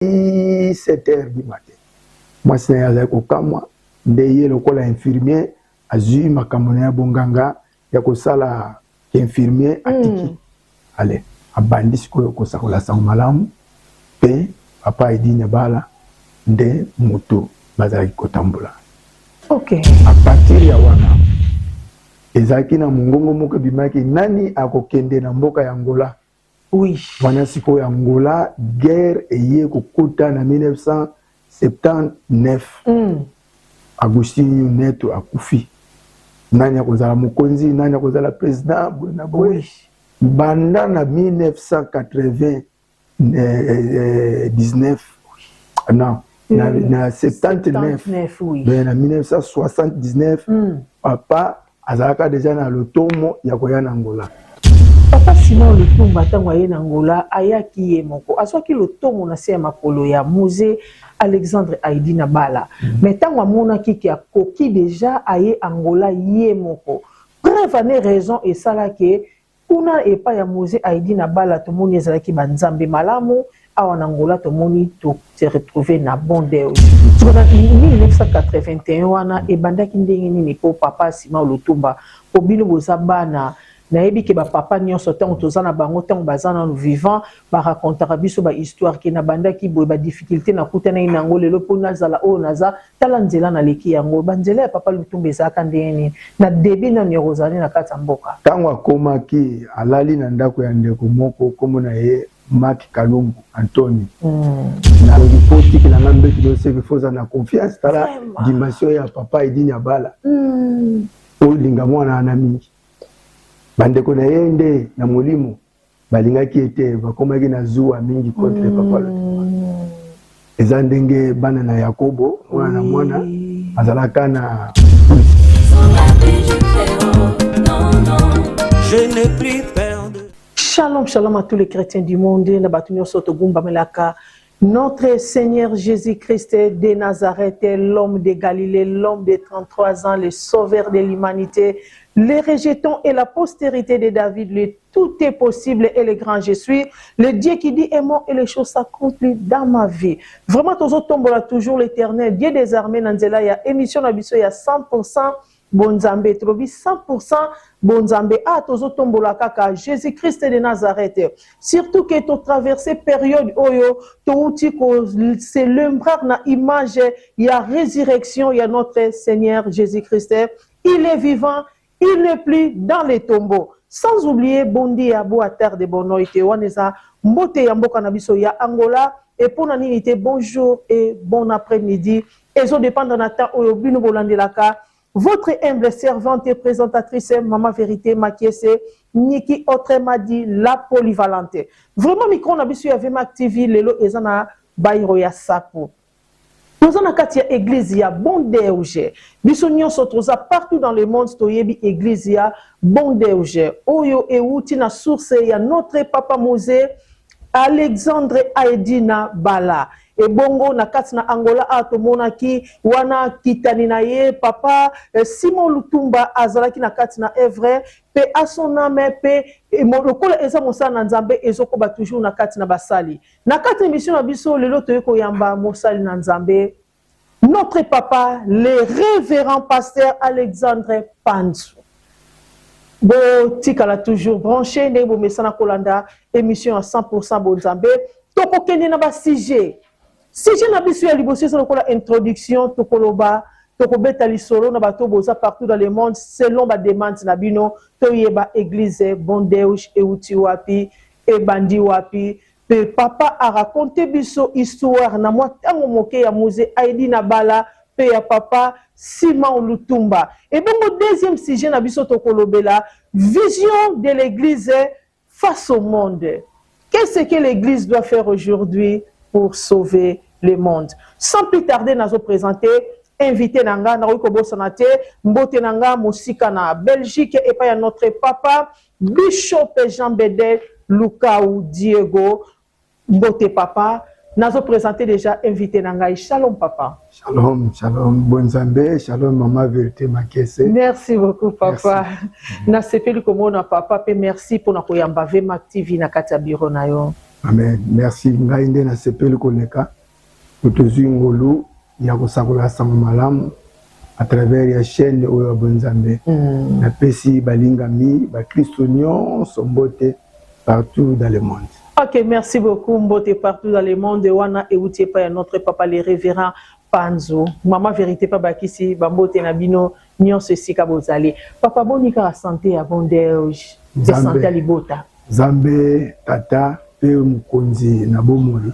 7h du matin. Moi, c'est un Okama, ndeye lokola infirmier, azu makamone ya bonganga, ya kosala infirmier atiki. Allez, abandis ko kosakola sa malamu, pe papa Edina Bala, nde moto bazaki kotambola. Ok. À partir ya wana, ezaki na mungongo moko bimaki nani akokende na mboka ya Angola. Oui. Wana siko ya Angola, guerre eye kokuta na 1979. Agustinho Neto akufi. Nani akozala mokonzi, nani akozala président, na boye. Banda na 1919. Non, na 79. Oui. Ben na 1979, papa azalaka déjà na lotomo ya koya na Angola. Papa Simon Lutumba tango aye na Angola ayaki ye moko aswaki lotomo na se makolo ya musée Alexandre Aidina Bala. Mais tango amona ki akoki déjà aye Angola ye moko. Bref, ane raison et ça là que kuna epa ya musée Aidina Bala to moni ezalaki banzambe malamu awa na Angola to moni to se retrouver na Bondeo. En 1981 wana ebandaki ndenge nini po Papa Simon Lutumba po bino bozabana na yebi ke ba papa nyonso tango tozana bango tango bazana no vivant ba racontera biso ba histoire ke na bandaki boye ba difficulté na kutana inango lelo pona zala o naza tala nzela na leki yango banzela ya Papa Lutumba ezaka ndeni na début na nyozali na kata mboka tango akomaki alali na ndako ya ndeko moko komona ye Mark Kalumbu Anthony na ripoti ke na ngambe ki dose ke foza na confiance tala dimension ya Papa Edina Bala o linga mwana na mingi bandeko na yende na molimo balingaki ete bakomaki na zuwa mingi contre Papa Lutumba eza ndenge bana na Yakobo mwana na mwana azalaka na je n'ai plus peur de Shalom, shalom à tous les chrétiens du monde. Notre Seigneur Jésus-Christ de Nazareth, l'homme de Galilée, l'homme de 33 ans, le sauveur de l'humanité, les rejetons et la postérité de David, le tout est possible et le grand je suis, le Dieu qui dit aimons et les choses s'accomplissent dans ma vie. Vraiment, toujours l'éternel, Dieu des armées, Nanzela, il y a émission, il y a 100%. Bonzambe trobi 100% Bonzambe a tozo tombola kaka Jésus-Christ de Nazareth. Surtout que tu traversé période oyo to uti ko c'est l'embrare na image il y a résurrection il y a notre Seigneur Jésus-Christ. Il est vivant, il n'est plus dans les tombeaux. Sans oublier bondi ya bo à terre de bonoite waneza mbote ya mboka na biso ya Angola et pour nanité bonjour et bon après-midi et zo dépendre na temps oyo bino bolandelaka. Votre humble servante et présentatrice, Maman Vérité Makiese, Niki autrement dit la polyvalente. Vraiment, micro na bisu avec Mac TV, lelo ezana bayro ya sapo. Nous en katia église ya bondeuge. Bisu nyonso toza partout dans le monde, toyebi église ya bondeuge. Oyo e uti na source ya notre papa musée Alexandre Aidina Bala. Et bongo na kati na Angola atomona ki wana kitani na ye papa Simon Lutumba azalaki na kati na Evre pe a son âme pe lokola eza mosala na Nzambe ezokoba toujours na kati na basali na kati émission na biso lelo toyeko yamba mosali na Nzambe notre papa le révérend pasteur Alexandre Panzu bo tikala toujours branché ndenge bo mesana kolanda émission à 100% Bonzambe toko kende na ba sujet si je n'ai pas liboso c'est la introduction tokoloba tokobeta lisolo na bato boza partout dans le monde selon ba demande na bino toyeba église Bondeuge e uti wapi e bandi wapi pe papa a raconté biso histoire na moi tango moke ya musée Aidina Bala pe ya papa Simon Lutumba et bon mon deuxième sujet na biso tokolobela vision de l'église face au monde. Qu'est-ce que l'église doit faire aujourd'hui pour sauver le monde? Sans plus tarder, nous allons présenter invité Nanga, Naruko Sonate, Mbote Nanga, Moussika na Belgique, et pas notre papa, Bishop Jean Bedel, Lukaou Diego, Mbote papa. Nous allons présenter déjà invité Nanga. Shalom papa. Shalom, shalom, Bonzambe, shalom Maman Vérité Makiese. Merci beaucoup papa. Na sepeli komo na papa, pe merci pour na koyamba Mac TV na kati ya bureau na yo. Amen. Merci. Ngai nde na sepeli koleka. Tozwi ngolu ya kosakola sango malamu à travers la chaîne oyo bonzambe. Na pesi balingami ba Kristo nyonso mbote partout dans le monde. Ok, merci beaucoup mbote partout dans le monde. Wana eutie pa notre papa le révérend Panzo. Maman vérité pa bakisi bambote na bino nyonso sika bozali. Papa bonika la santé à bondeuge. De santé à libota. Zambe tata pe mukonzi na bomoli.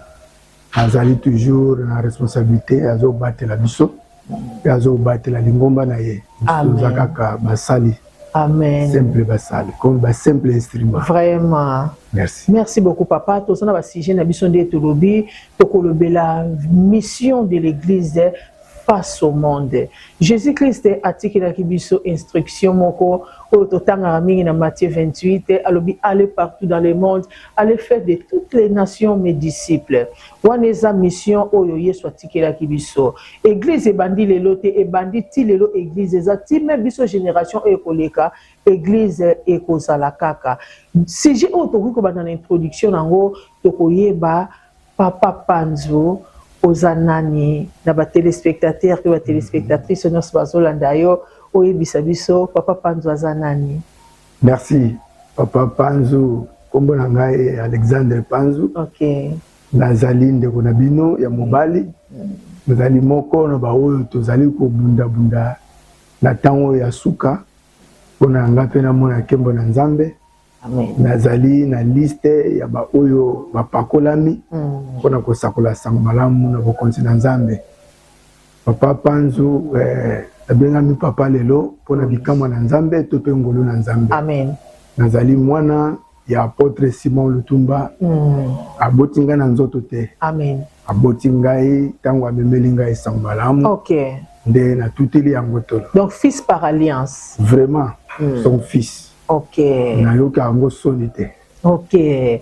Azali toujours na responsabilité azo battre la biso. Azo battre la lingomba na ye. Zaka basali. Amen. Simple basali, comme un simple instrument. Vraiment. Merci. Merci beaucoup, papa. Tout ça, sujet na biso de Tolobi, Tokolobe, la mission de l'Église face au monde. Jésus-Christ a dit la biso instruction moko au total na Matthieu 28 alobi aller partout dans le monde, aller faire de toutes les nations mes disciples. Waneza mission oyo Yesu atiki la biso. Église bandi lelote e bandi ti lelo église za ti même biso génération e koleka église e kozala kaka. Sujet o toko ba dans l'introduction nango tokoyeba papa Panzo Ozanani, na ba téléspectateurs et ba téléspectatrices nos bazolanda yo oyebisa biso papa Panzo Ozanani. Merci papa Panzo kombo na ngai Alexandre Panzo. OK. Nazali ndeko na bino ya mobali. Nazali moko na ba oyo tozali ko bunda bunda na tango ya suka pona ngape na mona kembo na Nzambe. Amen. Nazali na liste ya ba oyo bapakolami pona kosakola sango malamu na bokonzi na Nzambe. Papa Panzo abengami papa lelo pona bikama na Nzambe to pe ngolo na Nzambe. Amen. Nazali mwana ya apôtre Simon Lutumba. Abotinga na nzoto te. Amen. Abotingai tango amemeli ngai sango malamu. OK. Nde na tuteli yango tolo. Donc fils par alliance. Vraiment son fils. OK. Nayoka yango sonité. OK.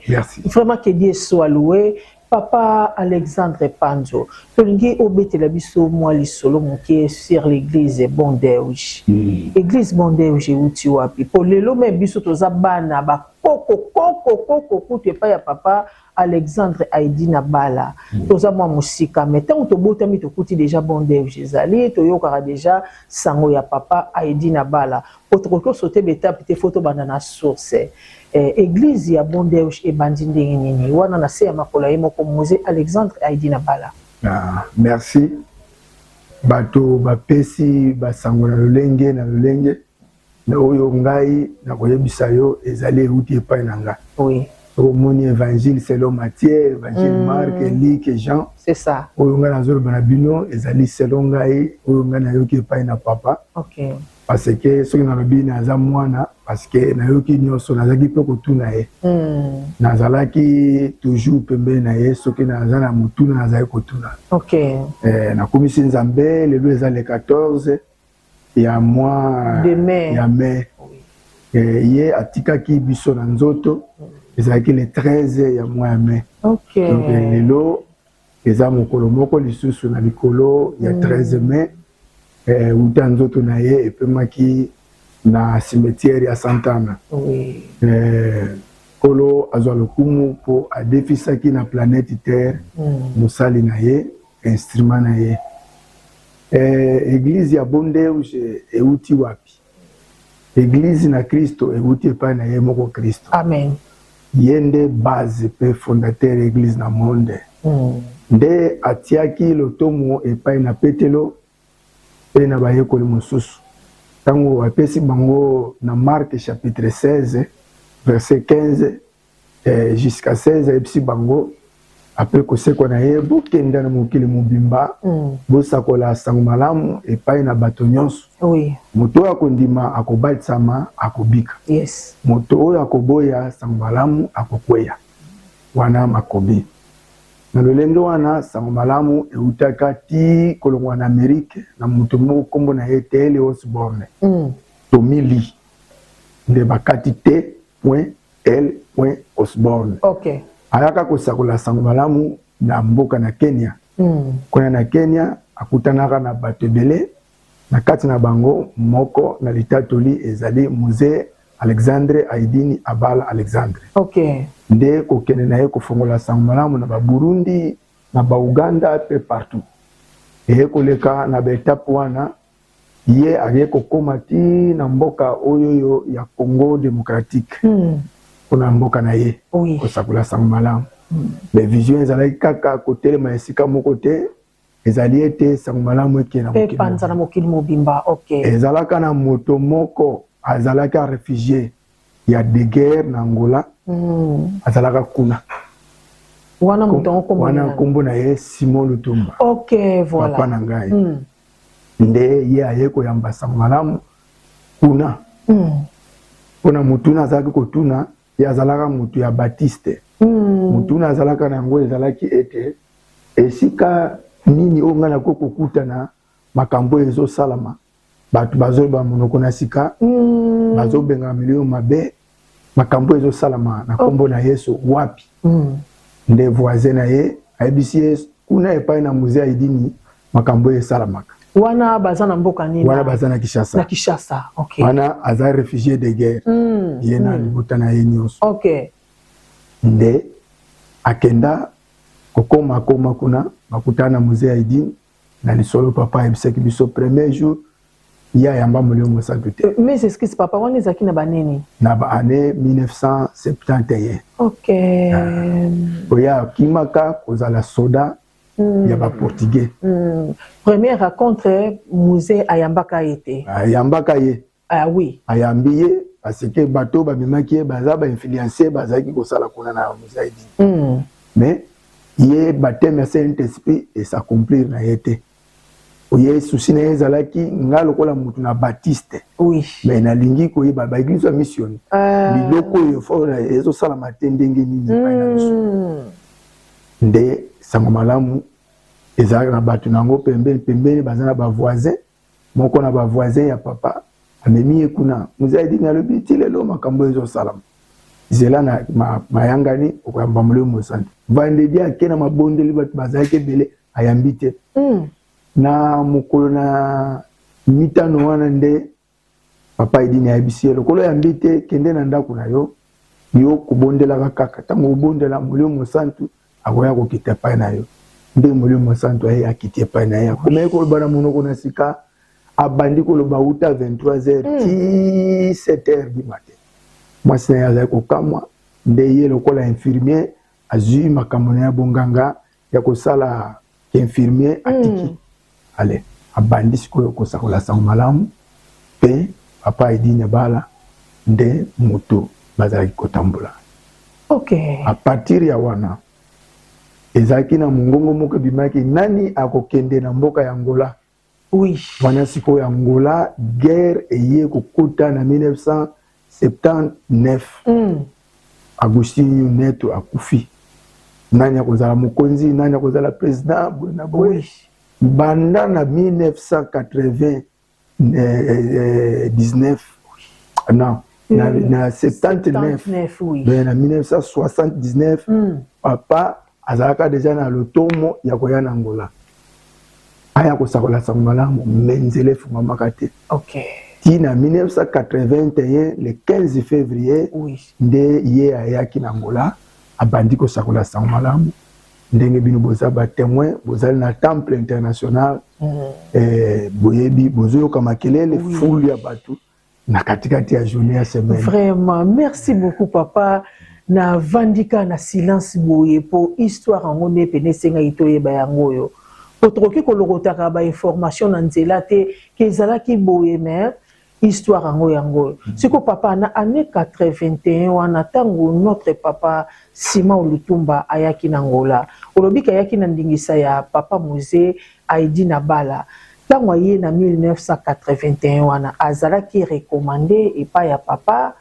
Merci. Vraiment que Dieu soit loué. Papa Alexandre Panzo, tolingi obete la biso moi lisolo moké sur l'église Bondeuge. Église Bondeuge uti wapi. Pour lelo me biso toza bana ba koko kutu pa ya papa Alexandre Aidina Bala. Toza mwa musika mais tant to bota mi to kuti déjà Bondeuge zali to yokara déjà sango ya papa Aidina Bala. Potoko sauter beta pite photo bana na source. Église ya Bondeuge et bandindi nini wana na se ya makola yemo ko musée Alexandre Aidina Bala. Merci. Bato bapesi basango na lolenge na oyo ngai na koyebisa yo ezali uti epai na nga. Oui. Moni évangile selon Matthieu, évangile Marc, Luc et Jean. C'est ça. Oyo nga na zolo banabino ezali selon ngai oyo nga na yoki epai na papa. OK. Parce que soki na lobi naza mwana parce que na yoki nyonso nazalaki mpe kotuna ye. Nazalaki toujours pembeni na ye soki naza na motuna nazali kotuna. OK. Nakomisi Nzambe lelo eza le 14 ya mois de mai. Ya mai. Ye atikaki biso na nzoto ezalaki le 13 ya mois ya mai. OK. Donc lelo eza mokolo moko lisusu na likolo ya 13 mai. Uta nzoto na ye epemaki na cimetière ya Santana. Oui. Kolo azwa lokumu po adefisaki na planète Terre mosali na ye, instrument na ye. Église ya Bondeuge euti wapi? Église na Kristo euti epai na ye moko Kristo. Amen. Yende base pe fondateur église na monde. Nde atiaki lotomo epai na Petelo pe na bayekoli mosusu. Tango apesi bango na Marc chapitre 16 verset 15 jusqu'à 16 epsi bango après kosekwa na ye bokenda na mokili mobimba bosakola sango malamu epai na bato nyonso. Oui. Moto akondima akobatisama akobika. Yes. Moto oyo akoboya sango malamu akokweya. Wana makobi. Na lolenge wana sango malamu eutaka ti kolongwa na Amerike na moto moko kombo na ye T.L. Osborne. Tomili. Nde bakati T.L. Osborne. OK. Ayaka kosakola sango malamu na mboka na Kenya. Kona na Kenya akutanaka na bato ebele na kati na bango moko na litatoli ezali musée Alexandre Aidini Abala Alexandre. Ok. Nde kokende na ye kofongola sango malamu na ba Burundi na ba Uganda pe partout. Et koleka na betape wana ye aye kokoma ti na mboka oyo ya Congo démocratique. Kuna mboka na ye. Oui. Kosakula sango malamu. Mais vision ezalaki kaka kotelema esika moko te. Ezali ete sango malamu eke na mokili. Panza na mokili mobimba. Ok. Ezalaka na moto moko azalaka réfugié ya de guerre na Angola. Azalaka kuna. Wana kombo na ye Simon Lutumba. Ok, voilà. Papa na ngai. Nde ye aye koyamba sango malamu kuna. Pona mutuna azalaki kotuna ye azalaka mutu ya Baptiste. Mutuna azalaka na yango ezalaki ete esika nini onga na koko kutana makambo ezo salama batu bazoba monoko na sika bazo benga milio mabe makambo ezo salama na kombo na Yesu wapi nde voisin na ye ayebisi kuna epai na musée Aidini makambo esalamaka wana bazana mboka nini wana bazana Kishasa na Kishasa. Ok. wana aza réfugié de guerre ye na libota na ye nyonso. Ok. Nde akenda kokoma kuna bakutana musée Aidini na lisolo papa ayebisaki biso premier jour ya yamba mulio mosantu te. Mais c'est ce qui se papa wana ezaki na baneni na ba année 1971. Ok. Oya kimaka kozala soda ya ba portugais. Première rencontre musée ayambaka été. Ayambaka ye. Ah oui. Ayambi ye parce que bato babimaki ye baza ba influencer bazaki kosala kuna na musée Aidini. Mais ye baptême ya Saint-Esprit et s'accomplir na yete. Oye souci na ezalaki nga lokola mutu na Baptiste. Oui. Mais na lingi ko yeba ba église mission. Biloko yo fo ezo sala matendenge nini pa na biso. Nde sango malamu ezalaka na batu nango pembeni bazana ba voisin. Moko na ba voisin ya papa amemi ye kuna. Musée Aidini alobi ti lelo makambo ezo salama. Zela na mayangani okamba mulio mosantu. Vendredi akena mabondeli batu bazaki bele ayambite. Na mukolo na mitano wana nde papa Aidini ayebisi lokolo yambite kende na ndako na yo kubondela kaka tango obondela mulio mosantu akoya kokita pa na yo nde mulio mosantu aye akiti pa na yo komeye ko bana monoko na sika abandi ko loba uta 23h ti 7h du matin. Moi c'est ya ko kamwa nde ye lokola infirmier azui makambo ya bonganga ya kosala infirmier atiki. Allez, abandi sikoyo kosakola sango malamu pe papa Aidini Abala nde moto bazalaki kotambola. Ok. A partir ya wana ezalaki na mongongo moko bimaki nani akokende na mboka ya Angola. Oui. Wana sikoyo ya Angola guerre eye kokota na 1979. Agustinho Neto akufi. Nani akozala mokonzi, nani akozala président na boye. Oui. Banda na 1919 non na 79 oui. Na 1979 papa azalaka deja na lotomo ya koya na Angola aya kosakola sango malamu menzele fungamaka te. Ok. Ti na 1981 le 15 février nde ye ayaki na Angola abandi kosakola sango malamu ndenge bino boza ba témoin bozali na temple international boyebi bozoyoka makelele fulu ya batu na katikati ya journée ya semaine. Vraiment merci beaucoup papa na vandika na silence boye pour histoire en ngone pene senga itoye ba yango yo potroki ko lokotaka ba information na nzela te kezala ki boye mais histoire yango. Siko papa na année 81 wana tango notre papa Simon Lutumba ayaki na Angola. Olobika ayaki na ndingisa ya papa musée Aidini Abala. Tango aye na 1981 wana azalaki recommandé epa ya papa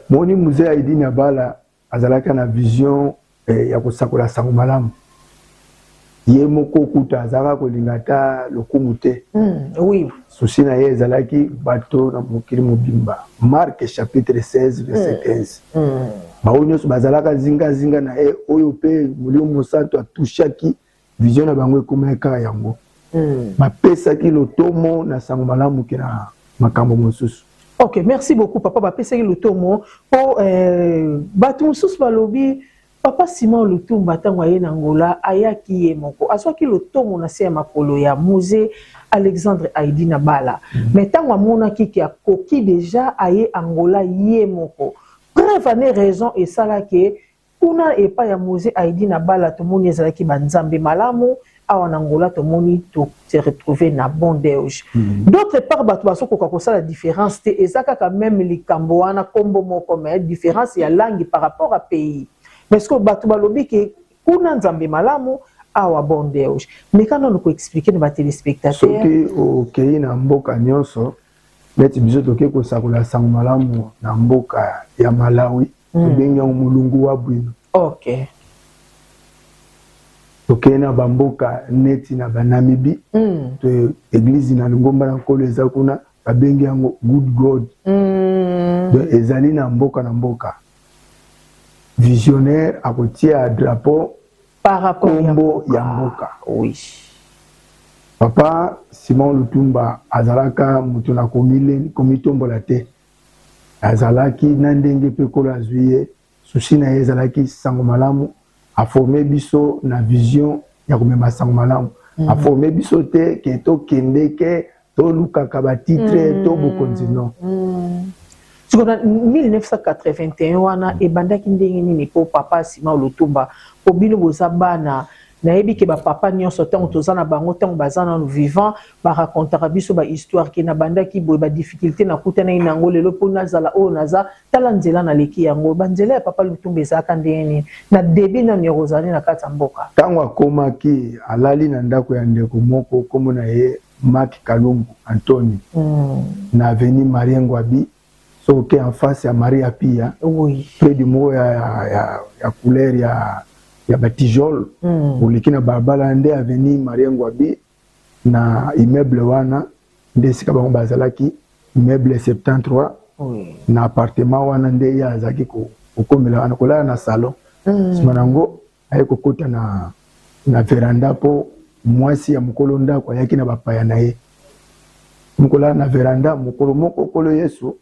moni musée Aidini Abala azalaka na vision ya kosakola sango malamu. Ye moko kuta azaka kolingata lokumu te. Oui. Souci na ye ezalaki bato na mokili mobimba. Marc chapitre 16 verset 15. Bao nyonso bazalaka zinga na ye oyo pe mulio mosantu atushaki vision na bango ekomeka yango. Bapesaki lotomo na sango malamu ke na makambo mosusu. Ok, merci beaucoup, papa. Bapesaki Lutomo. Oh, Batum sous balobi, papa Simon Lutumba tango aye Angola, ayaki ye moko. Aswaki Lutomo na se makolo ya musée Alexandre Aidina Bala. Mais tango amona ki a koki déjà aye Angola ye moko. Preuve ane raison et ça là que kuna et pas ya musée Aidina Bala to moni ezalaki banzambe malamu. En Angola, tout le monde se retrouvé na bondage. D'autre part, la différence, et ça quand même les Cambouana, combo moko, mais différence il y a langue par rapport à pays. Mais ce que Batubalobi que kuna nzambe malamu awa bondage. Mais quand on peut expliquer nos téléspectateurs. Soki au Kenya na mboka nyonso, mais tu biso toke ko sakola sang malamu na mboka ya Malawi, benga mulungu wa bwino. OK. Tokena bamboka neti na banamibi to église na ngomba na kolo eza kuna babengi yango good god donc ezali na mboka visionnaire akotia drapeau par rapport kombo ya mboka. Oui, papa Simon Lutumba azalaka mutu na komitombola te, azalaki na ndenge pe kolo azuye sushi na ye ezalaki sango malamu a formé biso na vision ya komema sango malamu a formé biso te ke to kende ke to lukaka ba titre to bokonzi non. En 1981 wana ebandaki ndenge nini po papa Simon Lutumba po bino bozabana na yebi ke ba papa nyonso tango tozana bango tango bazana no vivant ba racontera biso ba histoire ke na bandaki boye ba difficulté na kutana inango lelo po nazala o naza tala nzela na leki yango banzela ya papa Lutumba ezaka ndenge na début na nyozani na kata mboka tango akomaki alali na ndako ya ndeko moko kombo na ye Mark Kalumbu Anthony na avenue Marie Ngwabi soke en face ya Maria Pia, oui, près du mot ya couleur ya batijol uliki na barbala nde avenue Marie Ngwabi na immeuble wana nde sika bango bazalaki immeuble 73 na appartement wana nde ya azaki kokomela wana kolala na salon sima nango aye kokota na veranda po mwasi ya mokolo ndako ayaki na bapaya na ye mokola na veranda mokolo moko kolo Yesu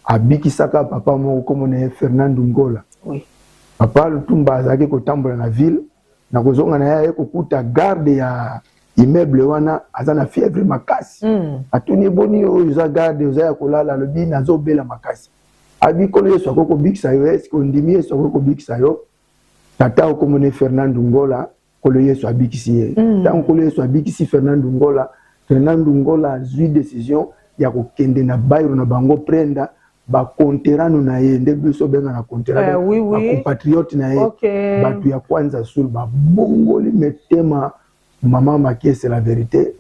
abikisaka papa moko komona ye Fernando Ngola. Oui. Papa Lutumba azaki kotambola na ville na kozonga na ye kokuta garde ya immeuble wana aza na fièvre makasi. Atuni boni oyo za garde oza ya kolala lobi nazobela makasi. Abi kolo Yesu akoko bikisa yo eske ondimi Yesu akoko bikisa yo. Tata okomona Fernando Ngola kolo Yesu abikisi ye. Tant kolo Yesu abikisi Fernando Ngola azui décision ya kokende na bayro na bango prenda ba konterano na ye nde biso benga na konterano ba compatriote na ye batu ya kwanza sul ba bongoli metema mama makese la vérité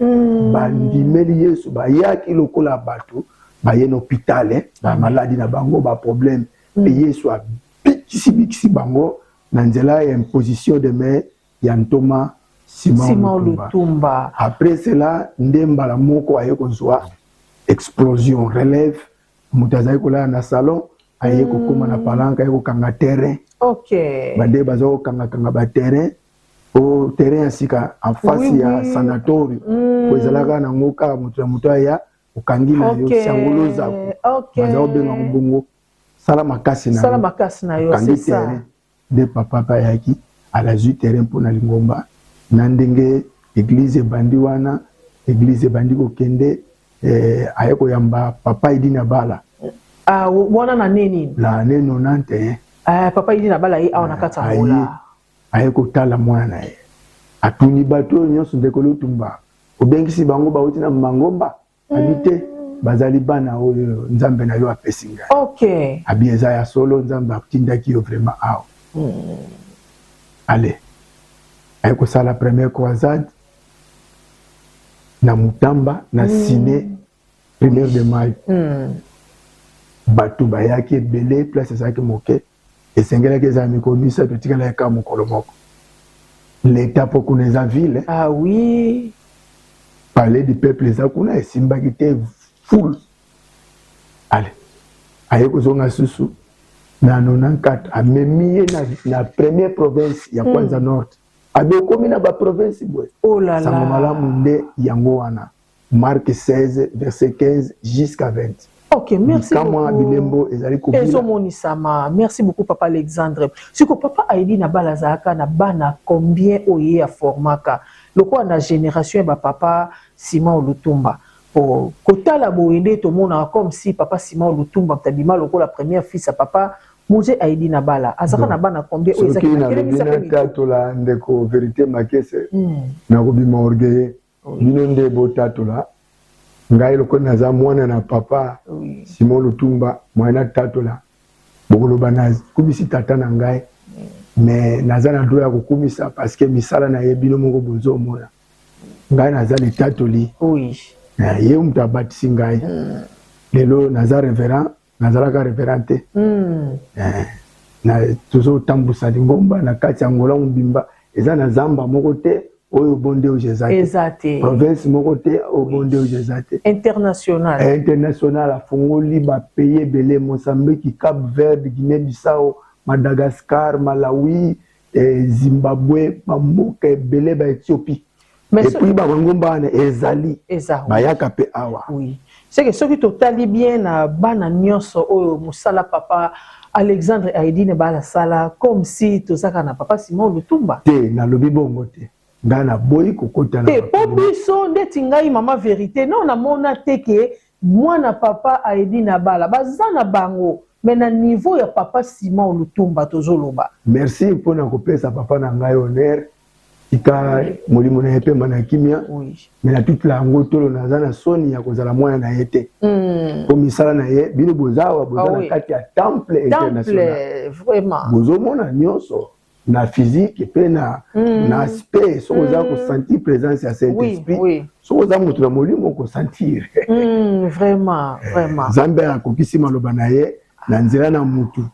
ba ndimeli Yesu ba yaki lokola batu ba ye na hôpital ba maladie na bango ba problème et Yesu a bikisi bango na nzela ya imposition de main ya ntoma Simon Lutumba. Après cela ndembala moko aye kozwa explosion relève mutazai kola na salon aye kokoma na palanka aye kokanga terrain. OK. Bande bazo kanga ba terrain au terrain asika en face ya sanatorium ko ezalaka na ngoka mutu ya okangila yo sangolo zako. OK. Bazo benga mbongo sala makasi na yo c'est ça. De papa yaki à la ju terrain pour na lingomba na ndenge église bandi wana église bandi ko kende ayeko yamba papa Idina Bala wana na nini la neno nante papa Idina Bala yi awana kata ngola ayeko tala mwana ye atuni bato nyonso ndeko Lutumba obengisi bango bauti na mangomba abite bazali bana oyo nzambe na yo apesinga. OK. Abieza ya solo nzambe akutindaki yo vraiment awo. Allez. Ayeko sala première croisade na Mutamba na Sine 1er de mai. Batu bayaki belé place ezaki moke esengelaki eza mikonisa totikala ya ka mokolo moko. L'état pour kuneza ville. Ah oui. Parler du peuple eza kuna esimbaki te full. Allez. Ayeko zonga susu na 94 amemi na première province ya kwanza nord. Abe komi na ba province boy. Oh là là. Sango malamu nde yango wana. Marc 16 verset 15 jusqu'à 20. Ok, merci beaucoup. Merci beaucoup, Papa Alexandre. Si Papa Aïdi na balazaka na bana combien oye a formaka. Le quoi na génération ba Papa Simon Lutumba. Pour kota la boende to mona comme si Papa Simon Lutumba tabima loko la première fille à Papa Mouje Aïdi na bala. Azaka na bana combien oye za kina bina to la ndeko vérité makese. Na kobima orgueil. Bino nde botato la. Ngai loko naza mwana na papa Simon Lutumba mwana tato la bokolo banazi kubisi tata na ngai mais naza na droit ya kokumisa parce que misala na yebino moko bozo mona ngai naza le tato li ye mutu abatisi ngai lelo naza révérend nazalaka révérend na tozo tambusa lingomba na kati ya ngola mobimba eza na zamba moko te oyo bonde o jezate province moko te o bonde o jezate international afungoli ba pays belé Mozambique, Cap Vert, Guinée Bissau, Madagascar, Malawi, Zimbabwe, Bamboka belé ba Éthiopie et puis ba ngomba na ezali ba yaka pe awa oui c'est que ceux qui totali bien na bana nyonso oyo musala Papa Alexandre Aïdi ne bala sala comme si tozaka na Papa Simon Lutumba te na lobi bongo te Gana boy kokota na po biso ndeti ngai mama vérité non na mona teke mwana Papa Aïdi na bala bazana bango mais na niveau ya Papa Simon Lutumba tozoloba merci pour na kopesa papa na ngai honneur ika molimo na epe mana kimia mais na toute la ngotolo nazana soni ya kozala mwana na yete po misala na ye bino bozawa bozana kati ya temple international vraiment bozo mona nyonso na physique et puis na aspect so oza ko sentir présence ya Saint-Esprit so oza mutu na molimo ko sentir vraiment Zambe akokisi maloba na ye na nzela na mutu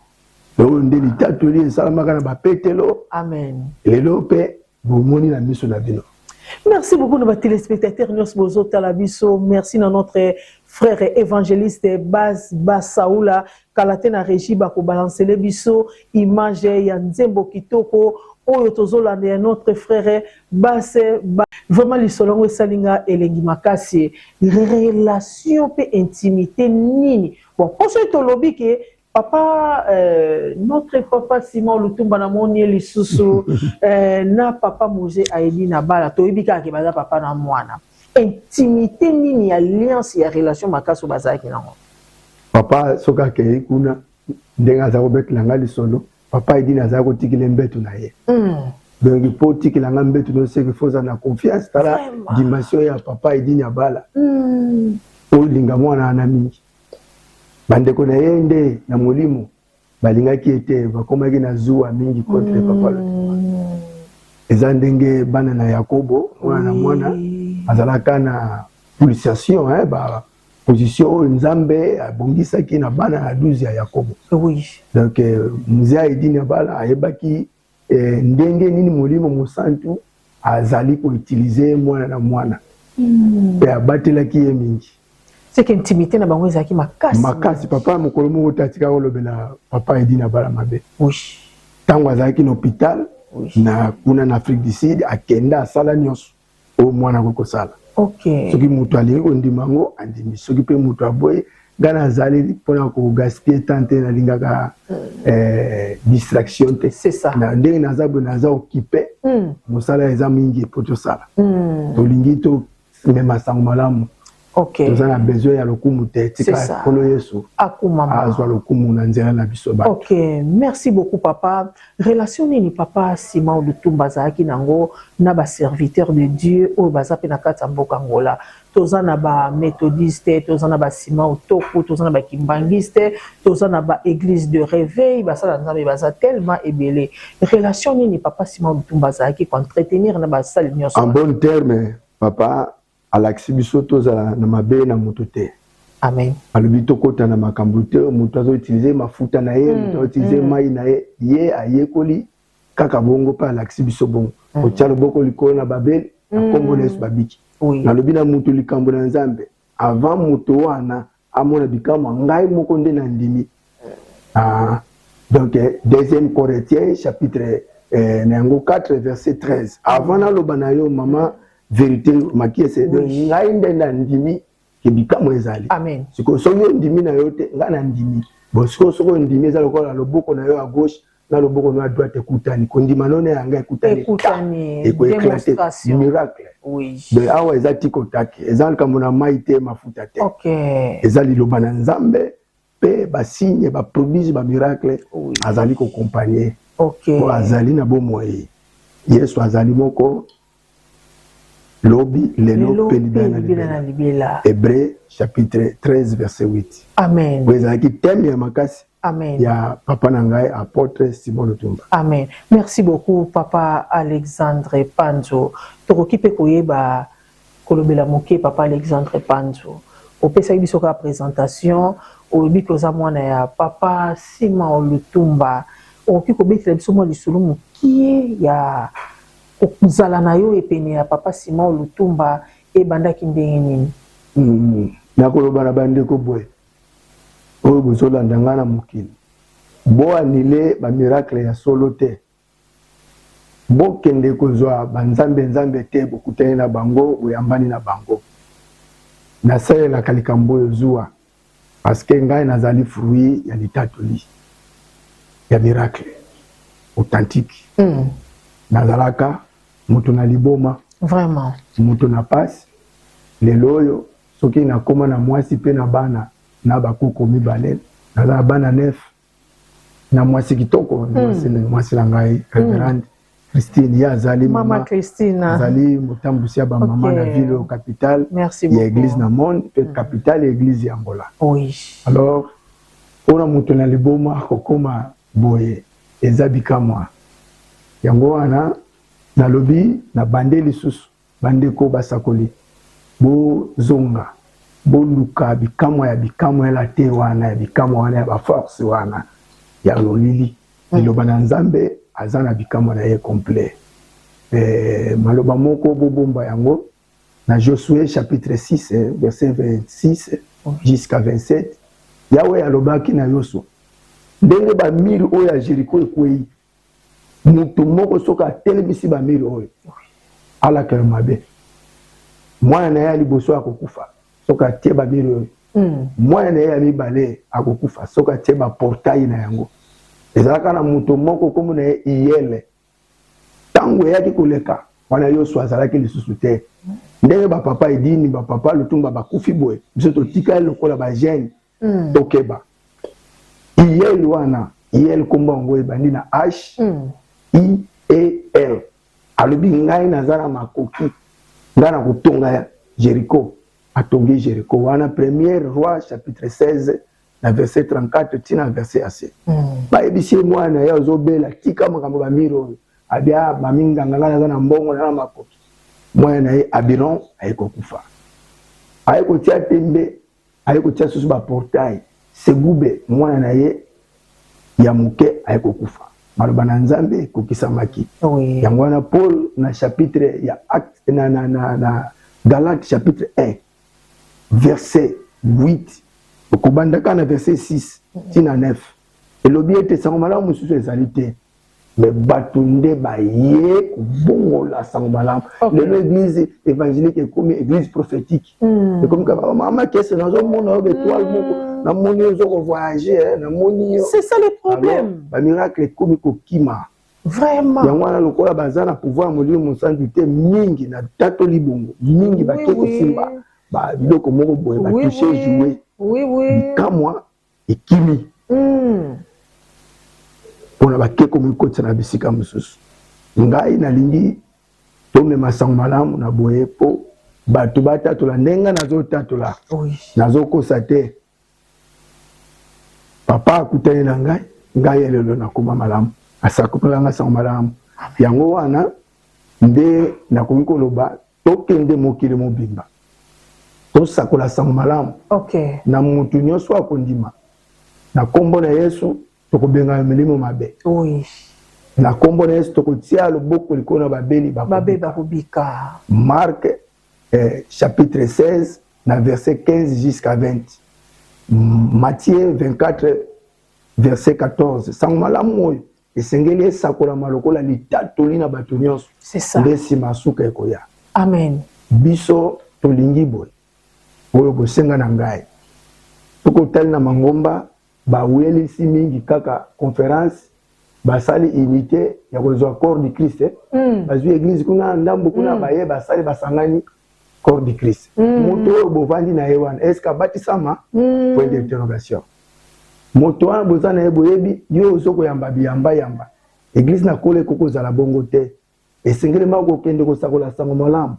oyo nde litatoli esalamaka na bapetelo amen lelo pe bomoni na miso na bino. Merci beaucoup nos téléspectateurs Nyos Talabiso. Merci à notre frère évangéliste Bas Saoula Kalatena Régie bako balancer les biso image ya Nzembo Kitoko oyo tozolanda notre frère Bas vraiment les solongo salinga elengi makasi relation pe intimité nini bon pour ce tolobi que papa notre papa Simon Lutumba na moni lisusu na papa Mouje Aïdi na bala toyibika ke baza papa na mwana intimité nini alliance ya relation makaso bazaki nango papa soka ke kuna ndenga za kobetela nga lisolo papa Aïdi na za kotikile mbetu na ye donc po tikila nga mbetu no seki foza na confiance tala dimension ya papa Aïdi na bala o linga mwana na mingi bandeko na ye nde na molimo balingaki ete bakomaki na zuwa mingi contre papa Lutumba eza ndenge bana na Yakobo mwana na mwana azalaka na pulsation ba position nzambe abongisaki na bana na 12 ya Yakobo donc mzee Aïdi na bala ayebaki ndenge nini molimo mosantu azali ko utiliser mwana na mwana pe abatelaki ye mingi. C'est qu'intimité na bango ezaki makasi. Makasi papa mokolo moko tatika olobela papa Aïdi na bala mabe. Oui. Tango azalaki na hôpital na kuna na Afrique du Sud akenda asala nyonso o mwana ko sala. OK. Soki mutu ali ko ndimango andimi soki pe mutu aboye ngana azali pona ko gaspiller tante na lingaka distraction te. C'est ça. Na ndenge naza occupé. Mosala eza mingi poto sala. To lingi to mema sango malamu. OK. Nous avons besoin de l'okumu tika kono Yesu. Akumama. Azwa l'okumu na nzela na biso ba. OK, merci beaucoup papa. Relation ni papa Simon Lutumba zaki nango na ba serviteur de Dieu o baza pe na kata mboka ngola. Tozana ba méthodiste, tozana ba Simon Otoko, tozana ba kimbangiste, tozana ba église de réveil, ba sala nzambe baza tellement ebelé. Relation ni papa Simon Lutumba zaki ko entretenir na ba salle nyonso. En bon terme, papa alaksi biso tozala na mabe na moto te. Amen. Alobi tokota na makambo te, moto azo utiliser mafuta na ye, moto azo utiliser mai na ye, ye ayekoli kaka bongo pa alaksi biso bongo. Otia loboko likolo na babeli, na kombo na Yesu babiki. Nalobi na moto likambo na Nzambe, avant moto wana amona bikama ngai moko nde na ndimi. Donc deuxième Corinthiens chapitre nango 4 verset 13. Avant na loba na yo mama vérité makie c'est de ngai nde na ndimi ke bikamo ezali. Amen. Siko soki ndimi na yo te nga na ndimi. Bon siko ndimi eza lokola loboko na yo à gauche na loboko na droite ekutani. Kondima none yanga ekutani. Démonstration. Miracle. Oui. Donc awa eza tiko take. Eza likambo na mai te mafuta te. OK. Eza liloba na Nzambe pe ba signe ba prodige ba miracle azali ko accompagner. OK. Pour azali na bomoi. Yesu azali moko lobi lelo pelibana libela. Hébreux chapitre 13 verset 8. Amen. Vous avez qui thème ya makasi. Amen. Ya papa nangai apôtre Simon Lutumba. Amen. Merci beaucoup papa Alexandre Panzo. Toroki pe koyeba kolobela moke papa Alexandre Panzo. Opesa biso ka présentation obi koza mwana ya papa Simon Lutumba. Oki ko betela biso mo lisulu mokie ya okuzala na yo epene ya papa Simon Lutumba e bandaki ndenge nini. Nakoloba na bandeko boye. Oyo bozolanda nga na mokili. Bo anile ba miracle ya solo te. Bo kende kozwa banzambe te bokutani na bango oyambani na bango. Nasalela kalikambo oyo zuwa. Parce que ngai nazali fruit ya litatoli. Ya miracle. Authentique. Nazalaka mutu na liboma. Vraiment. Mutu na passe. Lelo oyo soki nakoma na mwasi pe na bana na bakoko mibale na bana 9 na mwasi kitoko mwasi la ngai Reverend Christine ya azali Mama Christina azali motambusi ya ba mama na ville au capitale. Merci beaucoup. Il y a église na monde pe capitale église ya Angola. Oui. Alors ona mutu na liboma kokoma boye ezabika mwa yango wana na lobi na bandeli susu bandeko basakoli bo zonga bo luka bikamo ya la te wana ya bikamo wana ya ba force wana ya lolili liloba na Nzambe azana bikamo na ye complet. Maloba moko bo bomba yango na Josué chapitre 6 verset 26 jusqu'à 27 Yahweh alobaki na Yosu ndenge ba miri oyo ya Jericho ekwei mutu moko soka telebisi ba miri oyo ala kelmabe mwana na ya liboso akokufa soka tie ba miri oyo mwana na ya mibale akokufa soka tie ba portail na yango ezalaka na mutu moko komo na iyele tango yaki koleka wana Yosu azalaki lisusu te ndenge ba papa edini ba papa Lutumba bakufi boye biso totika lokola ba jeune tokeba iyele wana iyele komba ngo ebandi na H-I-E-L alobi ngai nazala makoki ngana kutonga Jericho atongi Jericho wana Premier Roi chapitre 16 na verset 34 tina verset assez ba ebisi mwana ya ozobela tika makambo ba miro abia baminga nganga na mbongo na makoki mwana ye Abiron ayeko kufa ayeko tia tembe ayeko tia susu ba portail segube mwana na ye ya muke ayeko kufa maloba na Nzambe kokisamaki yango wana Paul na chapitre ya acte na Galate chapitre 1 verset 8 okubandaka na verset 6 tina 9 elobi ete sango malamu mosusu ezali te mais batunde baye kubongola sango malamu lelo église évangélique ekomi église prophétique ekomi kaba mama kese nazomona yo betoile moko na moni ozo ko voyager na moni yo c'est ça le problème ba miracle ekomi kokima vraiment yango wana lokola baza na pouvoir molimo mosantu te mingi na tato libongo mingi bake kosimba ba biloko moko boye ba toucher jouer bikamwa ekimi pona bake komikotisa na bisika mosusu ngai nalingi tomema sango malamu na boye po bato batatola ndenge nazotatola nazokosa te papa akutani na ngai elelo nakoma malamu asakopelanga sango malamu yango wana nde nakoki koloba tokende mokili mobimba tosakola sango malamu na mutu nyonso akondima na kombo na Yesu tokobenga milimo mabe na kombo na Yesu tokotia loboko likolo na babeli bakobika Marc chapitre 16 na verset 15 jusqu'à 20 Matthieu 24 verset 14 sango malamu oyo esengeli esakolama lokola litatoli na bato nyonso nde nsima suka ekoya amen biso tolingi boye oyo bosenga na ngai toko tali na mangomba bawelisi mingi kaka conférence basali unité ya kozwa corps du Christ bazwi église kuna ndambo kuna baye basali basangani corps du Christ moto oyo bovandi na ye wana est-ce que abatisama point d'interrogation moto wana boza na ye boyebi yo ozokoyamba biyamba église na kole kokozala bongo te esengelema kokende kosakola sango malamu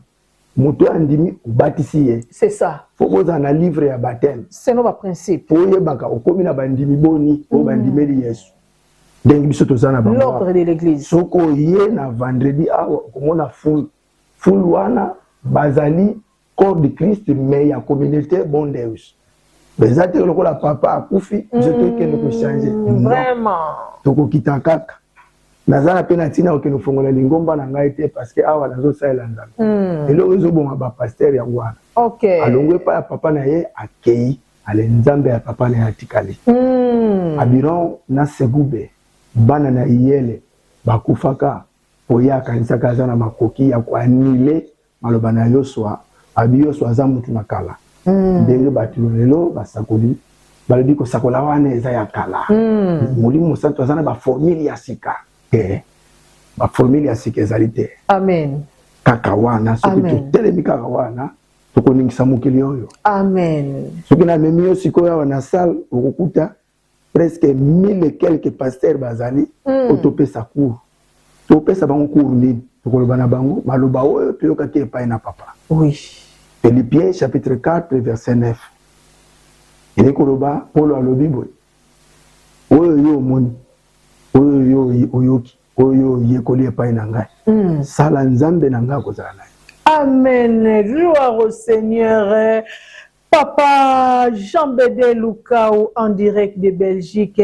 moto andimi obatisi ye. C'est ça. Faut boza na livre ya baptême. C'est nos principes. Po yebaka okomi na bandimi boni o bandimeli Yesu. Dengi biso tozana ba. L'ordre de l'église. Soko ye na vendredi awa komona full wana bazali corps de Christ mais ya communauté bon Deus. Bezate lokola papa akufi biso tokende ko changer. Vraiment. Toko kitakaka. Nazana pe na tina okeno fongola lingomba na ngai te parce que awa nazo saela nzambe. Elo ezo bonga ba pasteur ya ngwana. OK. Alongwe pa ya papa na ye akei ale nzambe ya papa na atikali. Abiron na segube bana na iyele bakufaka oya kanisa kaza na makoki ya kwanile maloba na Yosua abiyoswa za mutu na kala. Ndenge batilelo basakoli balobi ko sakola wana eza ya kala. Molimo santo azana ba formule ya sika. Ba formule ya sika ezali te. Amen. Kaka wana soki totelemi kaka wana tokoningisa mokili oyo. Amen. Soki na memi yo sikoyo awa na salle okokuta presque 1000 et quelques pasteurs bazali otopesa cours. Topesa bango cours nini tokoloba na bango maloba oyo toyokaki epai na papa. Oui. Philippiens chapitre 4 verset 9. Ele koloba Paulo alobi boy. Oyo yo moni. Oyo yo oyoki. Oyo yekoli epai na ngai. Sala nzambe na ngai kozala naye. Amen. Gloire au Seigneur. Papa Jean-Bédé Lukao en direct de Belgique.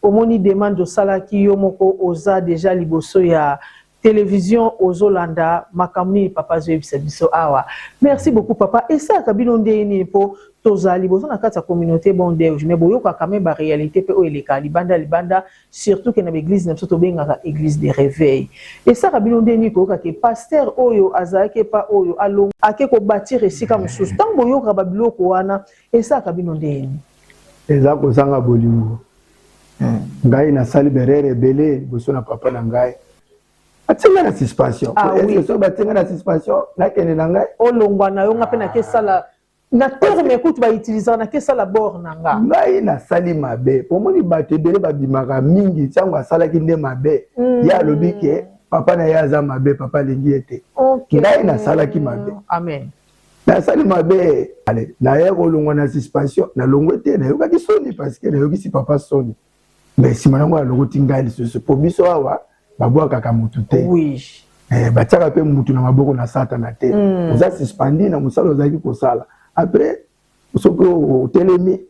Omoni demande au Salaki Yomoko Oza déjà liboso ya télévision aux Hollanda. Makamni papa Zoe Bisabiso Awa. Merci beaucoup papa. Et ça kabino ndeni po toza liboso na kata communauté bonde. Je me boyo kwa quand même ba réalité pe o eleka libanda surtout que na église na soto benga église de réveil. Et ça kabino ndeni ko ka ke pasteur oyo azake pa oyo along ake ko bâtir esika mususu. Tant boyo ka babiloko wana et ça kabino ndeni. Eza ko sanga bolingo. Ngai na sali berere belé boso na papa na ngai. Atinga na suspension. Est-ce que so batinga na suspension na kene na ngai olongwa na yo ngape na kesala na terme écoute ba utiliser na kesala bord na nga. Ngai na sali mabe. Pomoni bato belé babimaka mingi tiango asala ki nde mabe. Ya lobi ke papa na ya za mabe papa lingi ete. Ngai na sala ki mabe. Amen. Na sali mabe. Allez, na ya olongwa na suspension na longwete na yo ka ki soni parce que na yo ki si papa soni. Mais si manango alokoti ngai lisusu po biso awa babwa kaka mutu te. Oui. Batiaka pe mutu na maboko na satana te. Oza suspendi na musala ozaki kosala. Après soki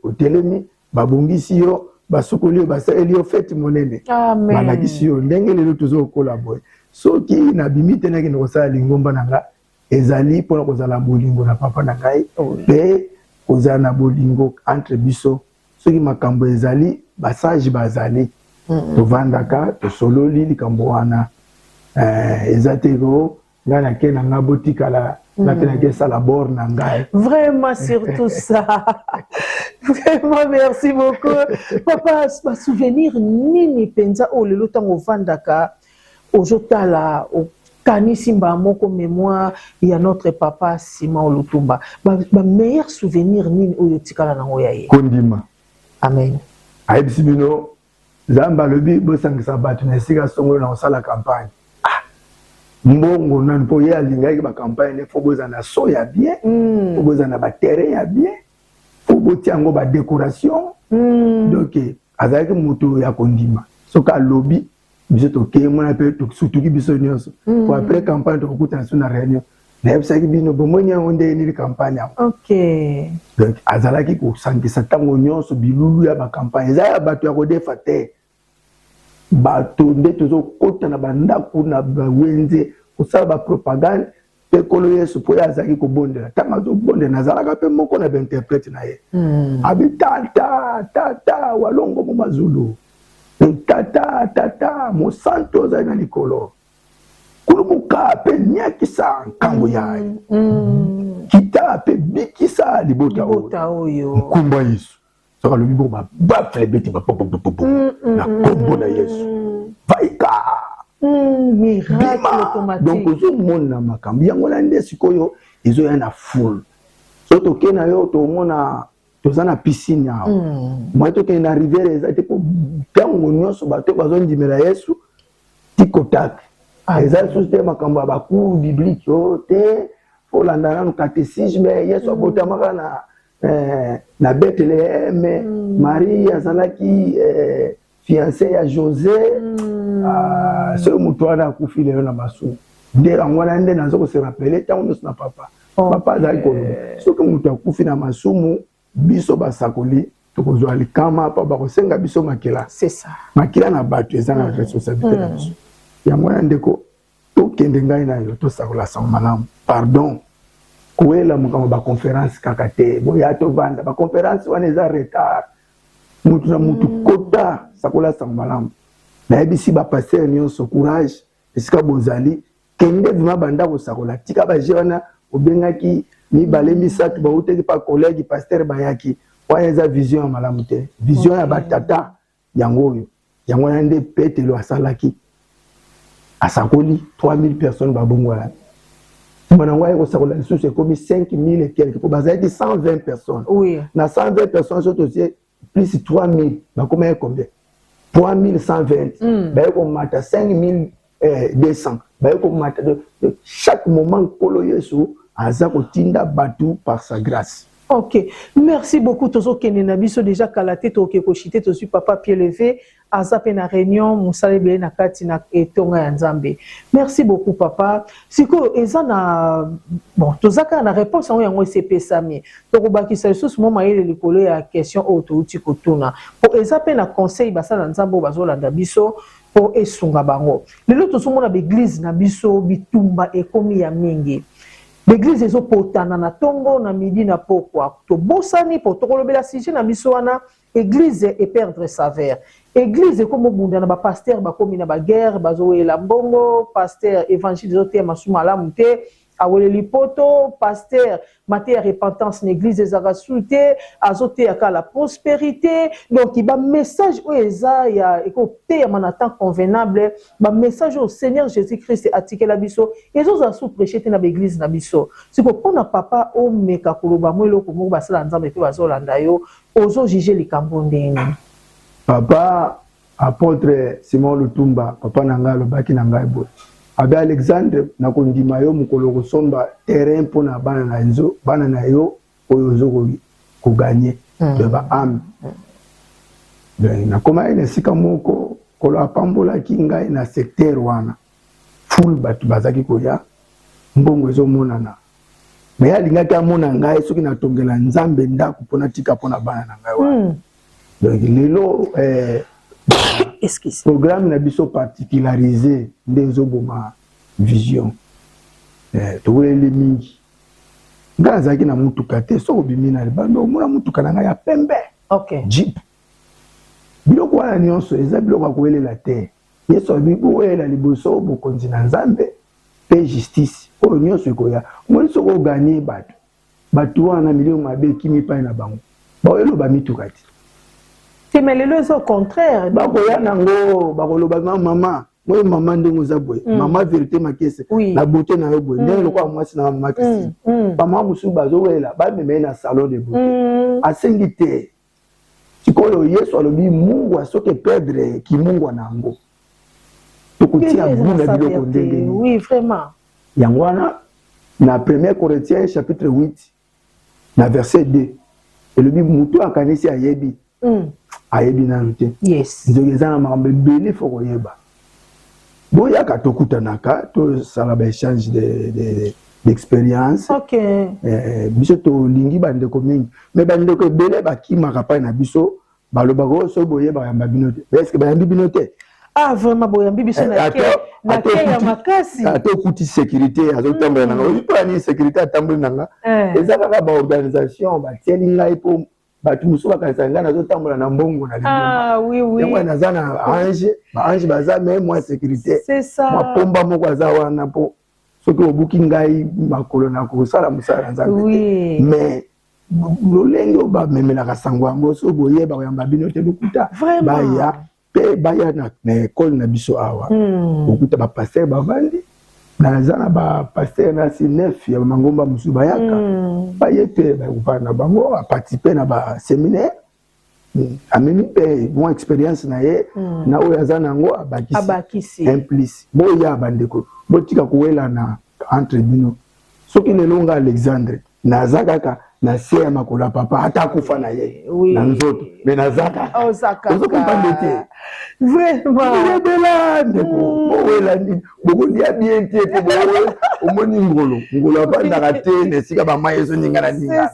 otelemi babongisi yo basukoli yo basali yo fete monene. Amen. Balakisi yo ndenge lelo tozokola boye. Soki na bimi te nakende kosala lingomba na nga ezali mpona kozala bolingo na papa na ngai pe kozala na bolingo entre biso. Soki makambo ezali basage bazali tovandaka tosololi likambo wana ezateko ngana ke na nga botikala na pena ke sala bord na ngai. Vraiment surtout ça. Vraiment merci beaucoup. Papa ba souvenir nini penza o lelo tango vandaka ozotala o kanisi mba moko mémoire ya notre papa Simon Olutumba. Ba meilleur souvenir nini oyo tikala na ngoya ye. Kondima. Amen. Ayebisi bino Zamba lobi bosangisa bato na esika songolo na osala campagne. Mbongo na mpo ye alingaki ba campagne fo boza na so ya bien, fo boza na ba terrain ya bien, fo botiango ba décoration. Donc azalaki moto ya kondima. Soka lobi biso to kema pe to sutuki biso nyonso. Pour après campagne to kuta na réunion. Na ebisaki bino bomonya onde ni campagne. OK. Donc azalaki ko sangisa tango nyonso bilulu ya ba campagne. Za bato ya kodefa te. Bato nde tozo kota na bandako na wenze kosala ba propagande pe kolo Yesu po azalaki ko bondela. Tama zo bondela nazalaka pe moko na interprète na ye. Tata walongo mo mazulu. Tata mo santo za na likolo. Kulumuka pe nyakisa nkambo yaye. Kita pe bikisa libota oyo nkumba Yesu soka lobi bo ba bafle beti ba pop na kombo na Yesu vaika miracle automatique donc ozo mona makambo yango na nde sikoyo ezo ya na full so to kena yo to mona toza na piscine yao moi to kena rivière ezate po tango nyonso bato bazo ndimela Yesu tikotak eza sosité makambo ba cours biblique yo te faut landana no catéchisme Yesu abotamaka na Bethléem Marie azalaki fiancé ya José so mutu ana kufile yo na masu nde angwana nde nazo ko se rappeler tango na papa papa azali ko soki mutu akufi na masumu biso basakoli tokozwa likama pa bakosenga biso makila c'est ça makila na bato eza na responsabilité na biso yango ya ndeko tokende ngai na yo tosakola sango malamu pardon koela makambo baconférence kaka te boya tovanda baconférence wana eza retard mutu na mutu kota sakola sango malamu nayebisi bapaster nyonso courage esika bozali kende vima banda kosakola tika baje wana obengaki mibale misato bauteki pa collègue pasteur bayaki wana eza vision ya malamu te vision ya batata yango oyo yango na nde Petelo asalaki asakoli 3000 personnes babongwala Manangwa est au lisusu c'est comme 5000 et quelques pour baser 120 personnes. Oui. Na 120 personnes surtout aussi plus 3000. Bah combien 3120. Bah comme mata 5200. Bah comme mata de chaque moment kolo Yesu azako tinda batu par sa grâce. Ok, merci beaucoup. Tozo Kenenabiso déjà kalaté to ke kochité to suis papa pied levé azape na réunion musalebe na kati na etonga ya Nzambe. Merci beaucoup papa. Siko ezana bon tozaka na réponse en yango CP Sami. To ko bakisa sous moment ile likolo ya question auto uti kotuna. Po ezape na conseil basala Nzambo bazolanda biso po esunga bango. Lelo tosomona l'église na biso bitumba ekomi ya mingi. L'église est potana na tongo na midi na pokwa to bosani po to kolobela sujet na biso wana église et perdre sa verre. Église comme bunda na ba pasteur ba komi na ba guerre bazoela mbongo pasteur évangile zote masuma la muté awele lipoto pasteur maté repentance l'église des arasuté azote aka la prospérité donc il ba message o eza ya écoute ya manatan convenable ba message au Seigneur Jésus-Christ atike la biso ezo za sous prêcher na l'église na biso siko pona papa o meka koloba mwelo ko mo basala nzambe pe bazolanda yo ozo juger likambo ndeni papa apôtre Simon Lutumba papa nanga lobaki nanga ebo Abe Alexandre na kondima yo mukolo kosomba terrain pona bana na nzo bana na yo oyo ko gagner de ba âme na koma ina sika moko kolo apambola kinga na secteur wana full batu bazaki koya mbongo ezo monana mais alingaki amona ngai soki na tongela Nzambe ndako pona tika pona bana na ngai wana donc lelo excuse programme na biso particularisé ndezo boma vision to le mingi ngaza ki na mutuka te so bimina bando mona mutuka na ya pembe OK jeep biloko wana nyonso eza biloko akoelela te yeso bibo ela liboso bokonzi na Nzambe pe justice o nyonso ekoya moni soko gagner batu wana milio mabe kimi pa na bango ba elo ba mituka te. Mais le au contraire. Bakoya nango bakoloba maman moi maman ndongo za boy maman vérité makese la beauté na yo boy ndenge lokwa mwasi na maman Christine maman musu bazowela ba meme na salon de beauté asengi te sikoyo Yesu alobi Mungu asoke perdre ki Mungu nango tokutia buna biloko ndenge oui vraiment yango wana na 1 Corinthiens chapitre 8 na verset 2 elobi mutu akanisi ayebi ayebi nanu te yes nzoki eza na makambo ebele fo koyeba boyaka tokutanaka tosala baéchange d'expérience biso tolingi bandeko mingi mais bandeko ebele bakimaka pai na biso balobaka oyo soki boyeba yamba bino te eske bayambi bino te vraiment boyambi biso na ke ya makasi ate okuti sécurité azotambola nanga oyipani sécurité atamboli nanga eza kaka baorganisation batieli ngai mpo batu musu bakanisa nga nazotambola na mbongo na lingomba oui oui yango naza na ange baza mais moi sécurité c'est ça mapomba moko aza wana po soki obuki ngai makolo na kosala musala Nzambe oui mais lolenge ba memelaka sango yango so boye ba yamba bino te lokuta baya pe baya na école na biso awa lokuta ba pasteur bavandi naza na ba pasteur na si neuf ya mangomba musu bayaka baye pe ba na bango a participer na ba séminaire amemi pe bon expérience na ye na oyo aza nango abakisi implice boya bandeko botika kuwela na entre bino soki lelonga Alexandre naza kaka na se ya makolo papa ata kufa na ye na nzoto me nazaka ozokopande te vraiment bela ndeko owela ni bokolia bien te te bowe omoni ngolo apandaka te na esika bamai ezoningana ningana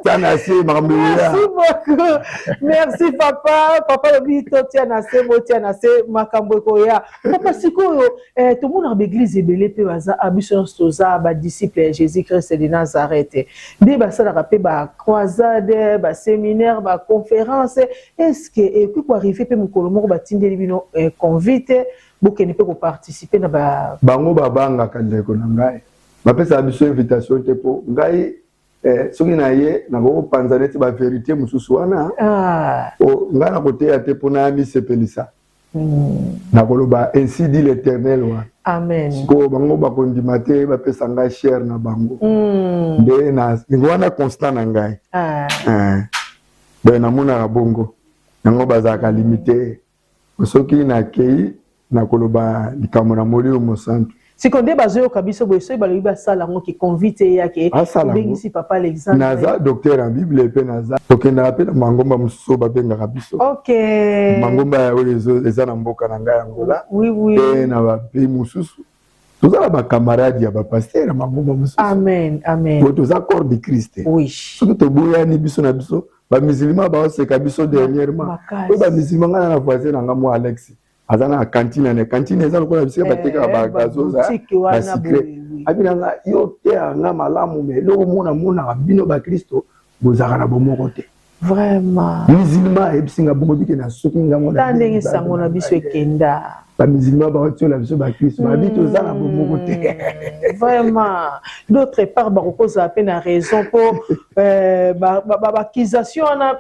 Merci beaucoup. Merci papa. Papa Lobito tianase mo tianase makambo koya. Papa sikoyo tout le monde en église ebele pe baza ambition stoza ba disciple Jésus Christ de Nazareth. Dé ba sala pe ba croisade, ba séminaire, ba conférence. Est-ce que et puis pour arriver pe mukolo moko ba tindeli bino convite bokene pe ko participer na ba bango babanga kandeko na ngai. Ba pesa biso invitation te po ngai soki na ye na ko panza neti ba vérité mususu wana o ngana kote ya te pona mi sepelisa na koloba ainsi dit l'Éternel wa amen ko bango ba kondima te ba pesa ngai cher na bango nde na ngwana constant na ngai na mona bongo nango bazaka limité soki na kei na koloba likamona molio mosantu si konde bazoyo kabiso boyeso balobi basala ngo ki convite yake bengisi papa Alexandre naza docteur en bible pe naza tokenda pe na mangomba mususu babengaka biso mangomba ya oyo eza na mboka na ngai yangola pe na bape mususu tozala bakamaradi ya bapasteur mangomba mususu amen po toza corps de Christ soki toboyani biso na biso bamisilima baoseka biso dernièrement oyo bamisilima ngai na voisin na nga mo Alex azana cantine na cantine eza lokola bisika bateka ba gazoza na secret abinanga yo te nga malamu me loko mona bino ba Kristo bozaka na bomoko te vraiment musulman ebisinga bongo bike na soki ngango na ndenge sango na biso ekenda ba musulman ba otiola biso ba Kristo ba bito za na bomoko te vraiment d'autre part ba kokoza à peine raison pour ba accusation na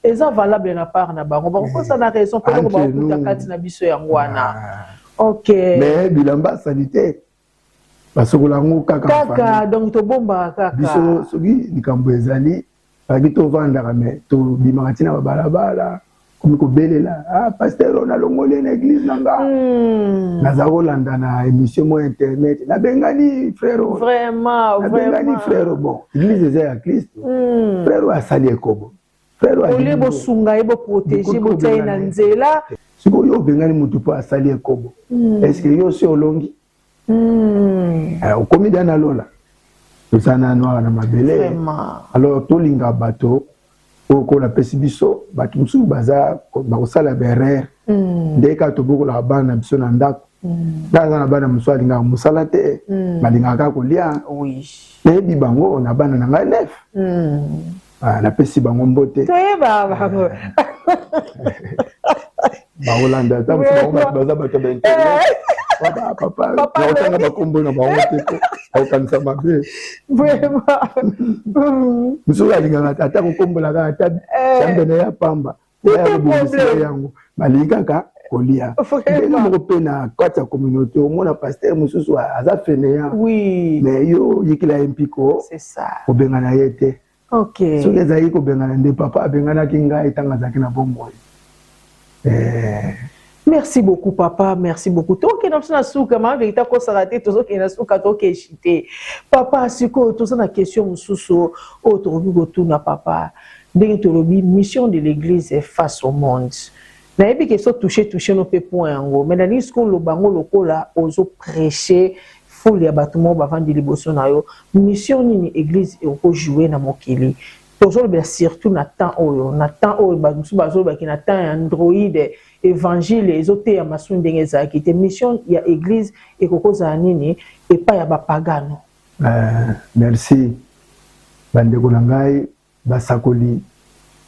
eza valable na part na bango bako ça na raison pour ko ba kuta kati na biso yango wana mais bilamba sanitaire basokola ngo kaka donc to bomba kaka biso soki likambo ezali baki to vanda mais to bimaka tina balabala comme ko belela pasteur on a longolé na église nanga naza kolanda na émission mo internet na bengani frère vraiment bengani frère bon église eza ya Christ frère asali ekobo ole bo sunga ebo protéger bo tayi na nzela siko yo bengani mutu po asali ekobo est-ce que yo si olongi okomi dana lola tosana noir na mabele alors tolinga bato oko la pesi biso bato musu baza bakosala berere ndeka tobokola bana biso na ndako ndaza na bana musu alinga musala te balingaka kolia nayebi bango na bana na ngai nef na pesi bango mbote toyeba bango baolanda ta baza bato ba internet papa naotanga bakombo na bango te aokanisa mabe mosusu alingaka ata kokombolaka ata chambe na ya pamba ya kobongisa yango balingi kaka kolia ndenge moko mpe na kati ya communauté omona pasteur mosusu aza fainéant mais yo yikila ye mpiko kobengana ye te soki ezalaki kobengana nde papa abenganaki ngai ntango azalaki na bomoi. Merci beaucoup papa, merci beaucoup. Toke na suna suka ma vérité ko sarate tozo ke na suka toke chité. Papa siko tozo na question mususu o to rugo tuna papa. Ndenge to robi mission de l'église est face au monde. Na ebi ke so toucher no pe point ngo. Mais na ni ce qu'on lo bango lokola ozo prêcher foule ya batumo ba vandi liboso na yo. Mission ni église e ko jouer na mokili. Tozo be surtout na temps oyo ba musu bazo ba ki na temps Android évangile ezote ya masu ndenge ezalaki te mission ya église ekokoza nini epa ya bapagano. Merci bandeko na ngai basakoli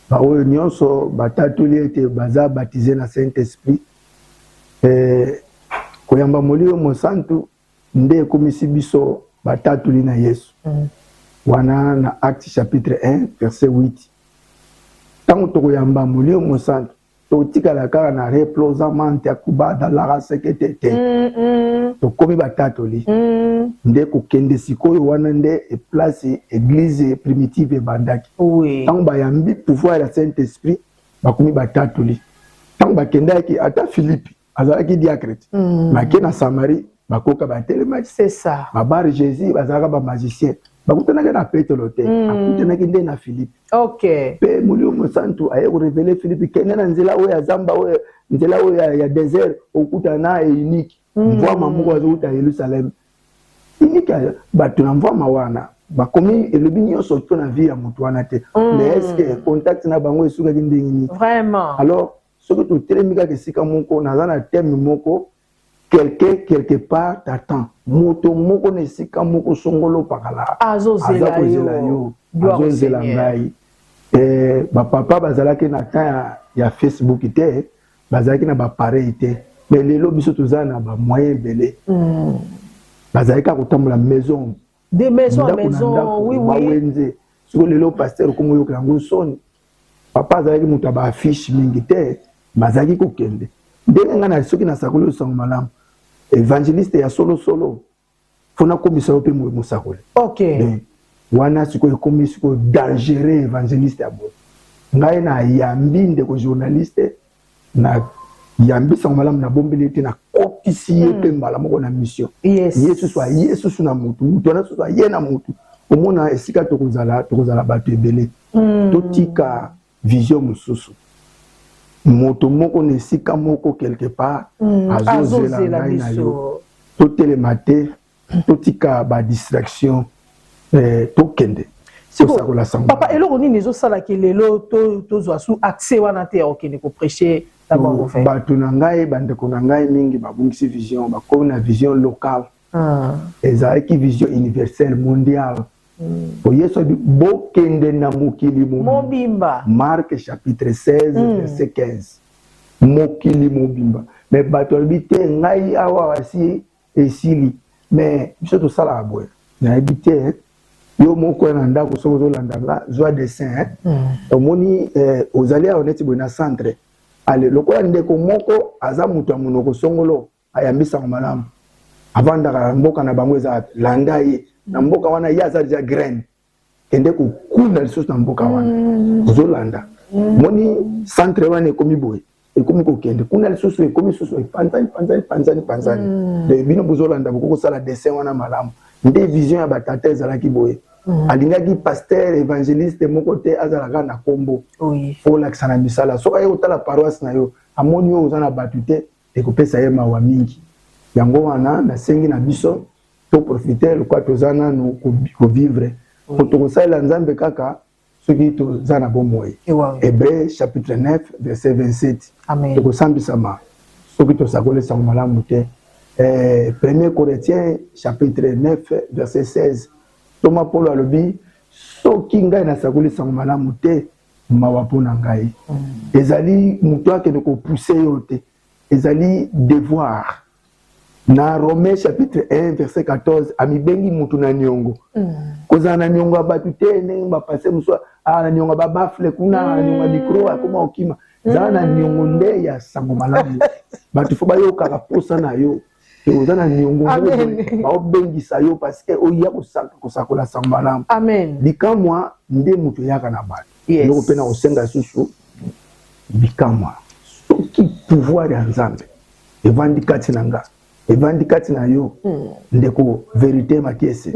baoyo nyonso batatoli ete baza baptisé na Saint-Esprit koyamba molio mosantu nde ekomisi biso batatuli na Yesu. Wana na Acte chapitre 1 verset 8. Tango tokoyamba mulio mosantu totikala kaka na replosament ya kubada la rasekete tokomi batatoli nde kokende sikoyo wana nde place église primitive ebandaki. Tango bayambi pouvoir ya Saint-Esprit bakomi batatoli. Tango bakendaki ata Philippe azalaki diacrète make na Samarie bakoka batelemaki. C'est ça. Babare Jésus bazalaka ba magicien bakutanaki na Petro te akutanaki nde na Philippe. Ok. Pe mulio mosantu aye ko révéler Philippe kende na nzela oyo ya zamba oyo nzela oyo ya désert okutana unique mvua mamuko azokuta Yerusalem unique batu na mvua mawana bakomi elobi nyonso to na vie ya mutu wana te. Mais est-ce que contact na bango esukaki ndenge nini? Vraiment. Alors soki totelemi kaka esika moko naza na thème moko quelqu'un quelque part t'attend. Moto moko na esika moko songolo pakala azozela yo azozela ngai. Papa bazalaki na temps ya Facebook te bazalaki na bapareil te mais lelo biso toza na bamoyen ebele bazalaki kotambola maison de maison à maison. Oui, oui. Soki lelo pasteur komo yokela ngo soni papa azalaki moto ya baaffiche mingi te bazalaki kokende ndenge nga na soki nasakoli osango malamu évangéliste ya solo fona komisa yo mpe mosakoli. Ok. Wana sikoyo ekomi sikoyo dangereux évangéliste ya boye ngai na yambi ndeko journaliste na yambi sango malamu na bombeli te na kopisi ye mpe mbala moko na mission. Yesu su na mutu wana susu aye na mutu omona esika tokozala bato ebele totika vision mosusu moto moko na esika moko quelque part azozela ngai na yo totelema te totika badistraction tokende. Papa eloko nini ezosalaki lelo tozwa su accès wana te okende koprêcher d'abord fait bato na ngai bandeko na ngai mingi babungisi vision bakomi na vision locale ezalaki vision universelle mondiale. Yesu bokende na mokili mobimba. Marc chapitre 16 verset 15. Mokili mobimba. Mais bato alobi te ngai awa wasi esili mais biso tosala boye nayebi te yo moko na ndako soki ozolanda nga zwa dessin omoni ozali awa neti boye na centre ale lokola ndeko moko aza moto ya monoko songolo ayambisaka malamu avandaka na mboka na bango eza landa ye na mboka wana ye aza deja graine kende kokunda lisusu na mboka wana ozolanda moni centre wana ekomi boye ekomi kokende kuna lisusu ekomi susu panzani bino bozolanda bokokosala dessin wana malamu nde vision ya batata ezalaki boye alingaki pasteur évangéliste moko te azalaka na kombo olakisa na misala soki aye kotala paroisse na yo amoni oyo oza na bato te ekopesa ye mawa mingi yango wana nasengi na biso toprofite lokwa toza nanu kovivre po tokosalela nzambe kaka soki toza na bomoi. Hébreu chapitre 9 verset 27 tokosambisama soki tosakoli sango malamu te. 1 Corinthiens chapitre 9 verset 16 Thomas Paul alobi soki ngai nasakoli sango malamu te mawa mpona ngai ezali moto akende kopousse yo te ezali devoir. Na Romains chapitre 1 verset 14 amibengi mutu na niongo kozala na niongo ya bato te ndenge bapase mosusu na niongo babafle kuna na niongo micro akoma okima zala na niongo nde ya sango malamu bato fo bayokaka posa na yo oza na niongo baobengisa yo parceke oya kosakola sango malamu bikamwa nde moto eyaka na bato eloko mpe na kosenga susu bikamwa soki pouvoir ya nzambe evandi kati na nga evandi kati na yo ndeko vérité makese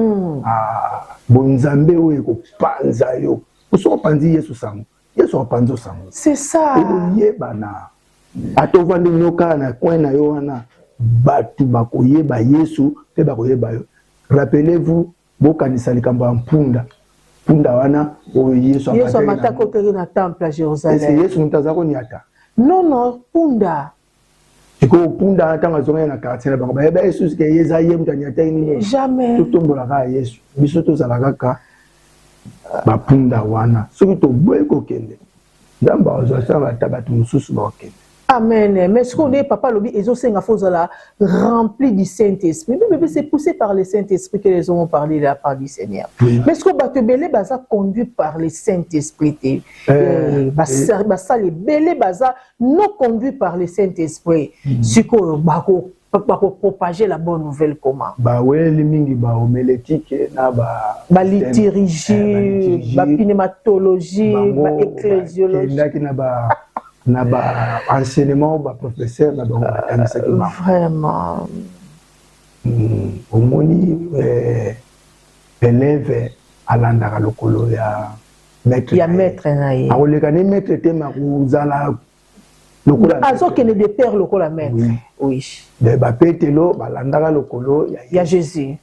bonzambe oyo ekopanza yo osoki opanzi yesu sango yesu apanzi osango c'est ça oyebana ata ovandi nyoka na coin na yo wana bato bakoyeba yesu mpe bakoyeba yo. Rappelez-vous bokanisa likambo ya mpunda wana oyo yesu amataka okeli na temple ya Jérusalem. Yesu moto aza koniata non punda sikoyo punda ntango azongai na quartier na bango bayeba yesu sike ye eza ye moto aniataki nini jamais totombolaka yesu biso tozala kaka bapunda wana soki toboyi kokende nzambe azwasala ata bato mosusu bakokende Amen. Mais ce qu'on est, papa, lobby, ils ont rempli du Saint-Esprit. Mais c'est poussé par le Saint-Esprit que les hommes ont parlé de la part du Seigneur. Oui. Mais ce qu'on va te belé, baza conduit par le Saint-Esprit. Ça, les belé, baza non conduit par le Saint-Esprit. Ce qu'on va propager la bonne nouvelle comment? Bah ouais, les mingi ba homélétique na ba liturgie, ba pneumatologie, ba ecclésiologie. Na ba enseignement ba professeur na ba vraiment omoni élève alandaka lokolo ya maître na ye akoleka ne maître te makuzala lokola azokende de père lokola maître. Oui de bapetelo balandaka lokolo ya Jésus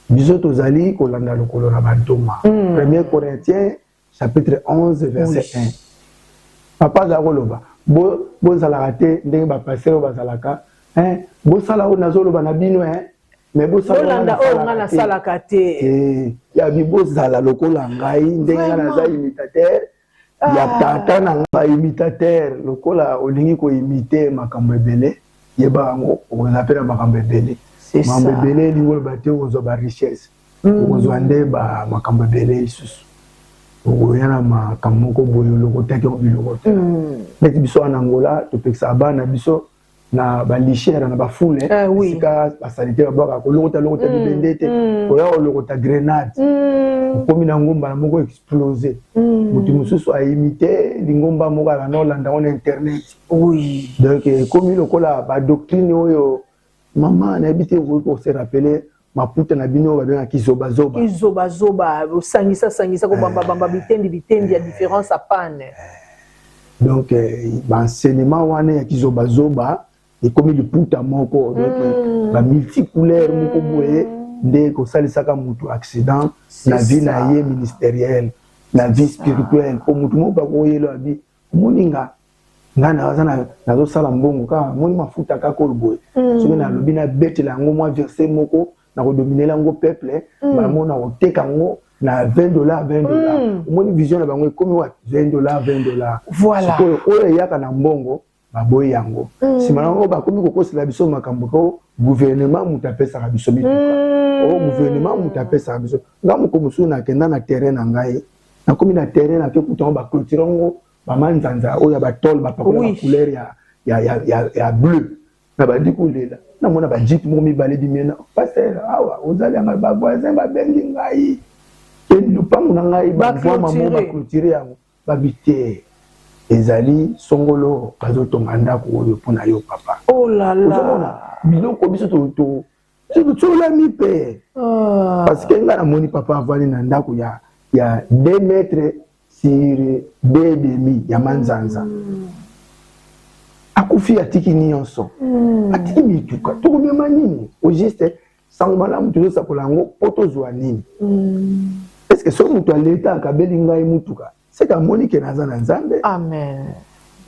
biso tozali kolanda lokolo na bantoma 1 Corinthiens chapitre 11 verset 1. Papa Zagoloba, bon salaraté, ndenge ba passer ba salaka, bon salao nazoloba na bino mais bon salao na salakate. Ya bi bo zala lokola ngai ndenge na za imitateur, ya tata na ba imitateur lokola olingi ko imiter makambo ebele, yeba ngo on appelle makambo ebele. Makambo ebele lingo ba te ozo ba richesse. Ozo ande ba makambo ebele isusu. Oyana makamoko boyo loko take biloko te neti biso en Angola topekisa bana biso na ba lichère na ba foule sika ba sanité ba baka kolokota lokota bibende te oya olokota grenade komi na ngomba na moko exploser mutu mususu a imiter lingomba moko la no landa on internet. Oui, donc komi lokola ba doctrine oyo maman na habité ko se rappeler maputa na bino ba kizoba zoba sangisa ko bamba bitendi ya différence à panne. Donc enseignement wana ya kizoba zoba et comme le puta moko donc ba multicouleur moko boye de ko salisaka mutu accident na vie na ye ministériel na vie spirituelle ko mutu moko ba ko yelo abi moninga ngana wazana nazo sala mbongo ka moni mafuta ka ko boye soki na lobi na bete la ngo moi verser moko na redominer lango peuple bango na oteka ngo na $20 omoni vision na bango ekomi wa $20 voilà oyo yaka na mbongo baboyi yango sima nango bakomi kokosela biso makambo ko gouvernement mutu apesaka biso bituka o gouvernement mutu apesaka biso nga moko mosusu nakenda na terrain na ngai nakomi na terrain nake kutango baclôture ngo bamanzanza oyo batole bapakola couleur ya bleu na badikulela na mona ba jeep mo mibale bimena passer awa ozali anga ba voisin ba bengi ngai et lupango na ngai ba voma mo ba clôturer yango ba bité ezali songolo bazotonga ndako oyo pona yo papa. Oh là là biloko biso to la mi pe parce que nga na moni papa avali na ndako ya 2 mètres sur 2,5 ya manzanza akufi atiki nyonso atiki mituka tokomema nini au juste sango malamu tozosakola yango po tozwa nini est-ce que soki moto aleta akabeli ngai mutuka seka amoni ke naza na nzambe. Amen.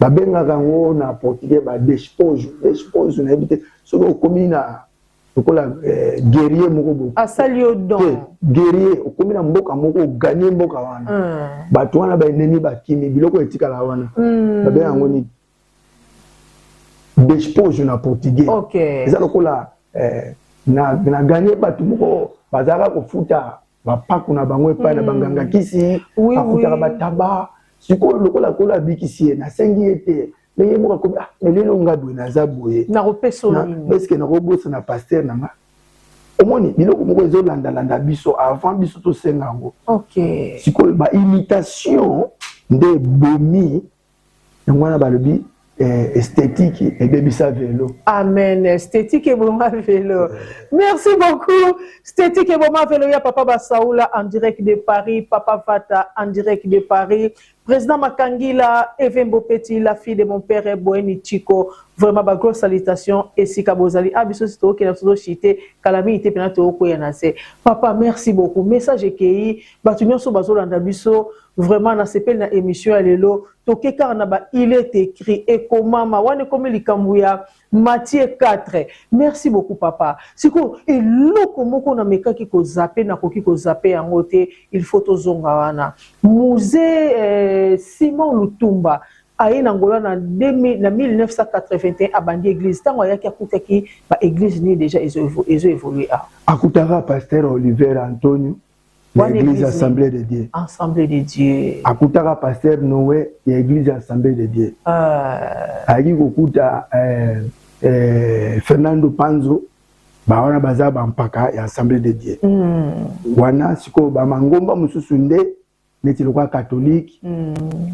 babengaka yango na portugais ba despojo nayebi te soki okomi na lokola guerrier moko bo asali odon guerrier okomi na mboka moko oganye mboka wana bato wana baenemi bakimi biloko etikala wana babengaka yango nini despojo na portugais. Eza lokola na gagné bato moko bazalaka kofuta bapaku na bango epai na banganga kisi bafutaka bataba sikoyo lokola kola bikisi na sengi ete ndenge moko akomi elelo nga boye naza boye eske nakobosa na paster na nga omoni biloko moko ezolandalanda biso avant biso tosenga yango sikoyo baimitation nde bomi yango wana balobi esthétique et bébisa vélo. Amen. Esthétique et Boma vélo. Merci beaucoup. Esthétique et Boma vélo. Il y a Papa Bassaoula en direct de Paris. Papa Fata en direct de Paris. Président Makangila, Evembo Petit, la fille de mon père est Boeni Chico. Vraiment, ma grosse salutation. Et si Kabozali, Abisso Sito, qui n'a pas chité, Calamité, Penato, Koyanase. Papa, merci beaucoup. Message EKI, Batunyon Sobazo, Landabiso. Vraiment, dans cette émission, elle est là. Il est écrit. Et comment, Mawane, comme il Kambouya, Matthieu 4. Merci beaucoup, papa. C'est quoi? Et l'eau, comme on a meka qui ko zappé, na koki ko zappé en côté, il faut to zongawana. Musée Simon Lutumba. aye nangola na 1981 abandi église tango ayaki akutaki ba église ni déjà ezo évoluer akutaka pasteur Oliver Antonio ya église Assemblée de Dieu. Assemblée de Dieu. Akutaka pasteur Noé ya église Assemblée de Dieu. Aki kokuta Fernando Panzo bawana baza bampaka ya Assemblée de Dieu. Wana siko ba mangomba mususu nde neti lokwa catholique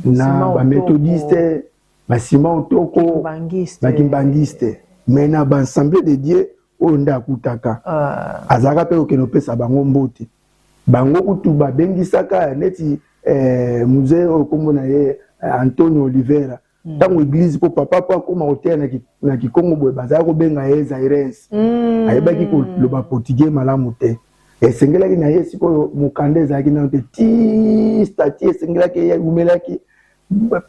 na ba méthodiste ba Simon Toko ba kimbangiste mais na ba Assemblée de Dieu onda akutaka azaka pe okenopesa bango mbote bango kutu babengisaka neti musée okomona ye Antonio Oliveira tango église po papa po akoma hotel na Kikongo boye bazaka kobenga ye Zaires ayebaki koloba portugais malamu te esengelaki na ye sikoyo mokanda ezalaki nano te ti stati esengelaki ye umelaki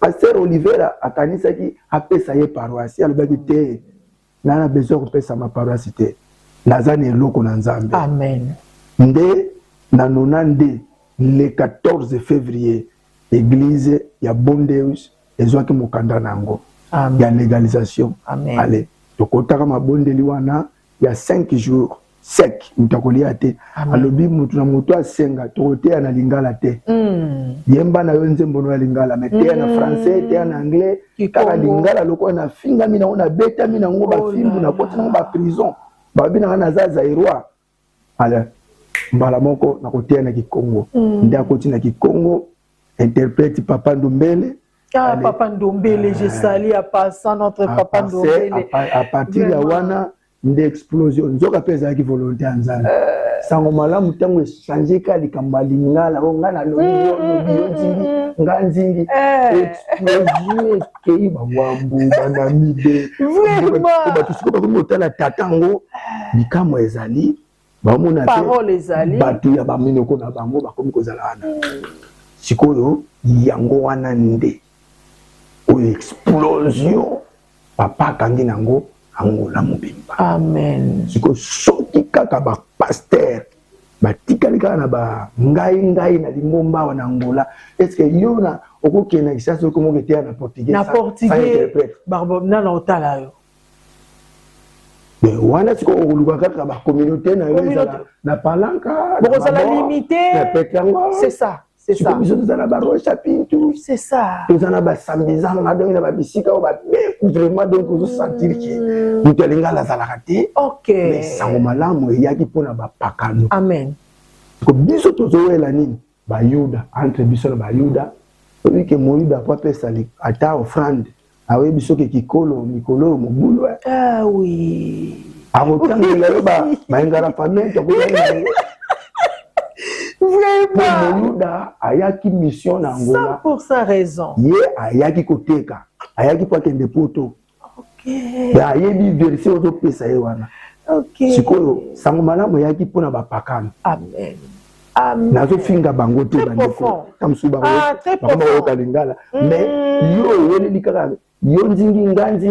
pasteur Oliveira akanisaki apesa ye paroisse alobaki te nana besoin kopesa ma paroisse te naza na eloko na Nzambe. Amen. Nde na 92 le 14 février église ya Bondeus ezwaki mokanda nango ya légalisation. Amen. Allez tokotaka mabondeli wana ya 5 jours sec mutakolia te alobi mutu na mutu asenga tokoteya na lingala te yemba na yo nzembo no ya lingala mais te na français te na anglais kaka lingala loko na finga mina ona beta mina ngo ba fimbu na koti na ba prison ba bina na zaza irwa ala mbala moko na koteya na Kikongo nde akoti na Kikongo interprète Papa Ndombele. Papa Ndombele, je salue à passant notre Papa Ndombele. À partir de wana nde explosion nzoka pesa ki volonté anzana sango malamu tango changer ka likamba lingala ngo na lobi nganzingi explosion ke ba wambu bana mide vraiment ba tusiko ba motala tatango likamo ezali ba mona te parole ezali batu ya ba minoko na bango ba komi kozala wana sikoyo yango wana nde o explosion papa kangi nango angola mobimba. Amen. Siko soki kaka ba pasteur batikali kaka na ba ngai na lingomba wana Angola est-ce que yona okokena kisasa okomoke te na portugais na portugais barbo na otala yo mais wana siko okoluka kaka ba communauté na yo na palanka bon ça la limité c'est ça. C'est ça. C'est ça. Nous avons ba sambizanga donc ba bisika ba vraiment donc vous sentir que nous telinga la zalakati. OK. Mais sango malamu yaki pona ba pakano. Amen. Ko biso tozoela nini ba Yuda entre biso na ba Yuda oui que Moïda po pesa li ata offrande awe biso ke kikolo mikolo mobulu. Ah oui. Avotangela ba ngara famille to ko vraiment Moïda ayaki mission na Angola 100% raison ye ayaki koteka ayaki po kende poto OK ya yebi verset ozo pesa ye wana OK sikoyo sango malamu ayaki pona ba pakano. Amen. Amen. Nazo finga bango te bandeko kamsu bango bango kalingala mais yo wele likaka yo nzingi nganzi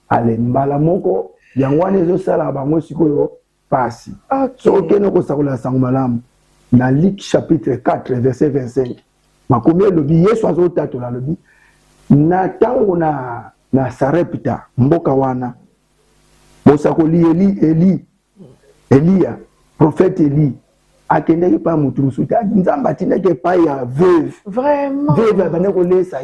ale mbala moko yangwane zo sala bango sikoyo pasi. So okeno ko sakola sango malamu na Luc chapitre 4 verset 25 makomé lobi Yesu azo tatola lobi na tango na Sarepta mboka wana bosakoli Elia prophète Eli akendeki pa mutu musuta nzamba tindeke pa ya veuve vraiment veuve bana ko lesa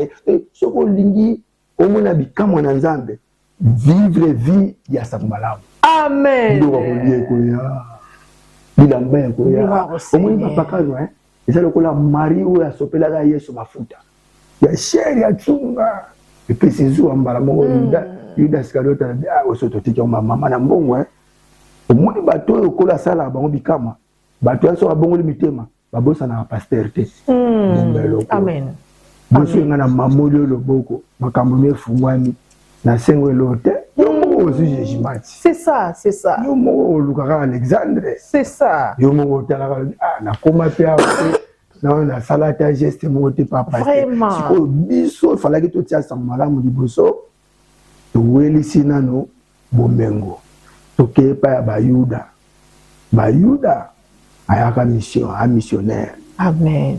soko lingi omona bikamwa na Nzambe vivre vie ya sakmalamu. Amen. Ndio wakulie koya bilamba ya koya omoni bapakano eza lokola mari oyo asopelaka Yesu mafuta ya sheri ya chunga epesi zuwa mbala moko Yuda Iskariote osototika mama na mbongo omoni bato oyo kola sala bango bikama bato yaso babongoli mitema babosana na pasteur te. Amen. Boso nga na mamoli oyo loboko makambo mefungwani na sengo elote yo moko ozi jejimati. C'est ça, c'est ça. Yo moko olukaka Alexandre. C'est ça. Yo moko otalaka na koma pe ape na salata geste moko te papa. Vraiment. Siko biso falaki totia sango malamu liboso towelisi nano bomengo tokepa ya bayuda ayaka mission a missionnaire. Amen.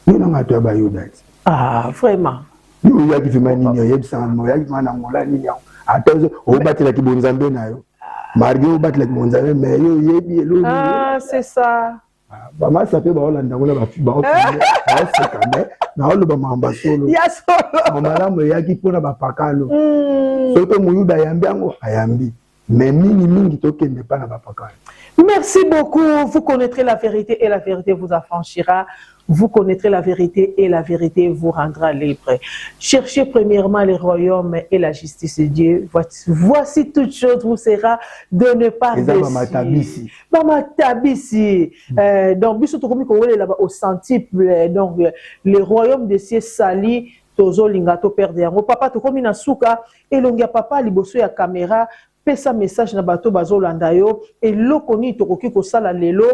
Nina ngato ya bayuda Ah, vraiment. Il y a qui fait mani, il y a qui fait mani, il y a qui fait mani, attention, on bat la kibonzambe na yo. Marguerite on bat la kibonzambe, mais yo yebi elo. Ah, c'est ça. Maman ça fait ba Hollande ngona ba fi ba o c'est quand même na olo ba mamba solo. Ya solo. Mama mo ya ki pona ba pakalo. Soto muyuda yambi ango ayambi. Mais mingi tokende pa na ba pakalo. Merci beaucoup. Vous connaîtrez la vérité et la vérité vous affranchira. Vous connaîtrez la vérité et la vérité vous rendra libre. Cherchez premièrement le royaume et la justice de Dieu. Voici toute chose vous sera de ne pas déçu. Mama tabisi. Donc, au centuple, donc le royaume de cieux sali. Tozo lingato perde yango. Papa to komi na suka elongia papa liboso ya caméra. Pesa message na bato bazolanda yo et lokoni tokoki kosala lelo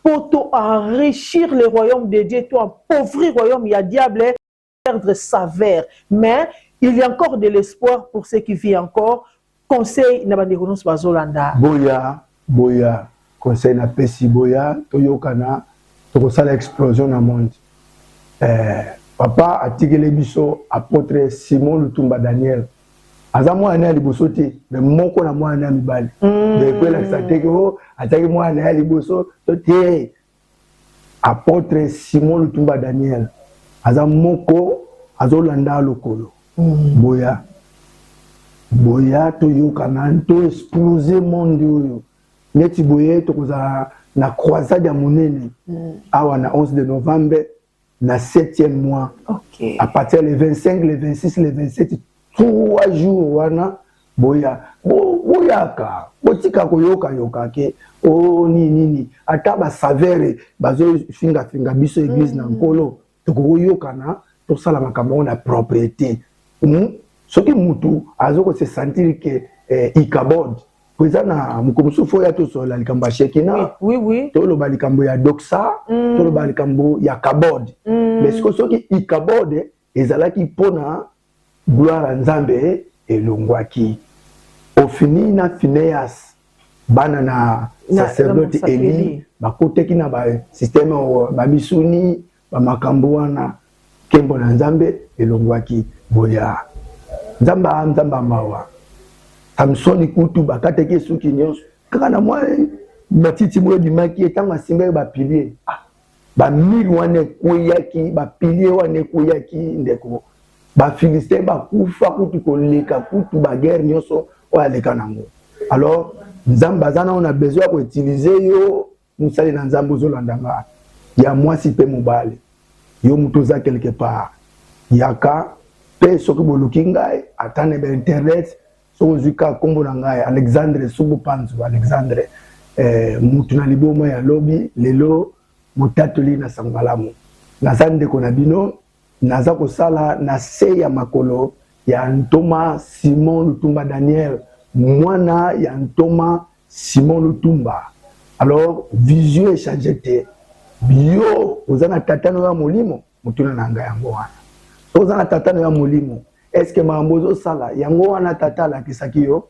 pour enrichir le royaume de Dieu, to appauvrir le royaume, il y a diable perdre sa verre. Mais il y a encore de l'espoir pour ceux qui vivent encore. Conseil na bandekonos bazolanda. Boya, conseil na pesi boya, toyokana, tokosala explosion na monde. Papa a tigé biso apôtre Simon Lutumba Daniel. Aza mwana ya liboso te, mais moko na mwana ya mibali. De quoi la sateke o, ataki mwana ya liboso te. Apôtre Simon Lutumba Daniel. Aza moko azolanda lokolo. Boya to yokana to exploser monde oyo. Neti boye to koza na croisade ya monene. Awa na 11 de novembre na 7e mois. OK. À partir le 25, le 26, le 27 3 jours wana boyaka botika koyoka yoka ke o nini ata ba savere bazo finga biso église na nkolo tokoyoka na to sala makambo na propriété soki mutu azoko se sentir que ikabod poza na mukomusu fo ya to sola likambo shekina oui to lo balikambo ya doxa to lo balikambo ya kabod mais soki ikabod ezalaki pona gloire à Nzambe et Longwaki. Au fini na Phineas bana na sacerdote Eli bakote ki na ba système ba bisuni ba makambo wana kembo na Nzambe et Longwaki boya Nzamba mawa Samsoni kutu bakate ke suki nyonso kaka na mwa matiti mo di maki etanga simba ba pilier ba mil wane koyaki ba pilier wane koyaki ndeko ba Philistin ba kufa kutu koleka kutu ba guerre nyonso oya leka nango. Alors Nzamba zana on a besoin ko utiliser yo musali na Nzambo zolandanga ya mwasi pe mobale yo mutoza quelque part yaka pe soki boluki ngai atane ba internet so zuka kombo na ngai Alexandre Subu Panzu Alexandre mutu na liboma ya lobi lelo mutatoli na sangalamu na sande ko na bino naza kosala na se ya makolo ya Ntoma Simon Lutumba Daniel mwana ya Ntoma Simon Lutumba. Alors vision échangé te bio ozana tatano ya molimo mutuna na ngai yango wana ozana tatano ya molimo est-ce que mambozo sala yango wana tatala kisaki yo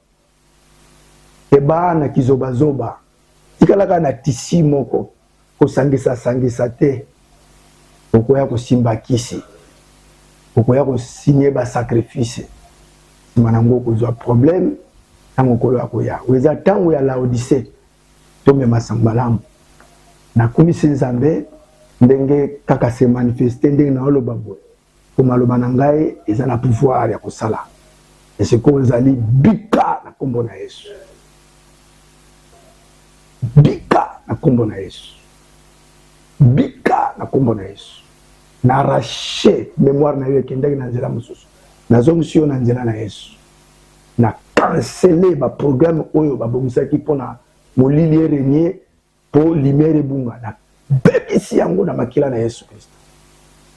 eba na kizobazoba tikalaka na tisi moko kosangisa te okoya kosimba kisi okoya kosigner ba sacrifice manango kozwa problème tango kolo akoya weza tango ya Laodicée to me masambalamu na kumisi Nzambe ndenge kaka se manifester ndenge na oloba boye ko maloba na ngai eza na pouvoir ya kosala et ce ko zali bika na kombo na Yesu bika na kombo na Yesu bika na kombo na Yesu na arraché mémoire na yo kendaki na nzela mosusu nazongisi yo na nzela na Yesu na canceller ba programme oyo babongisaki mpona molili régner po lumière ebunga na bebisi yango na makila na Yesu Kristo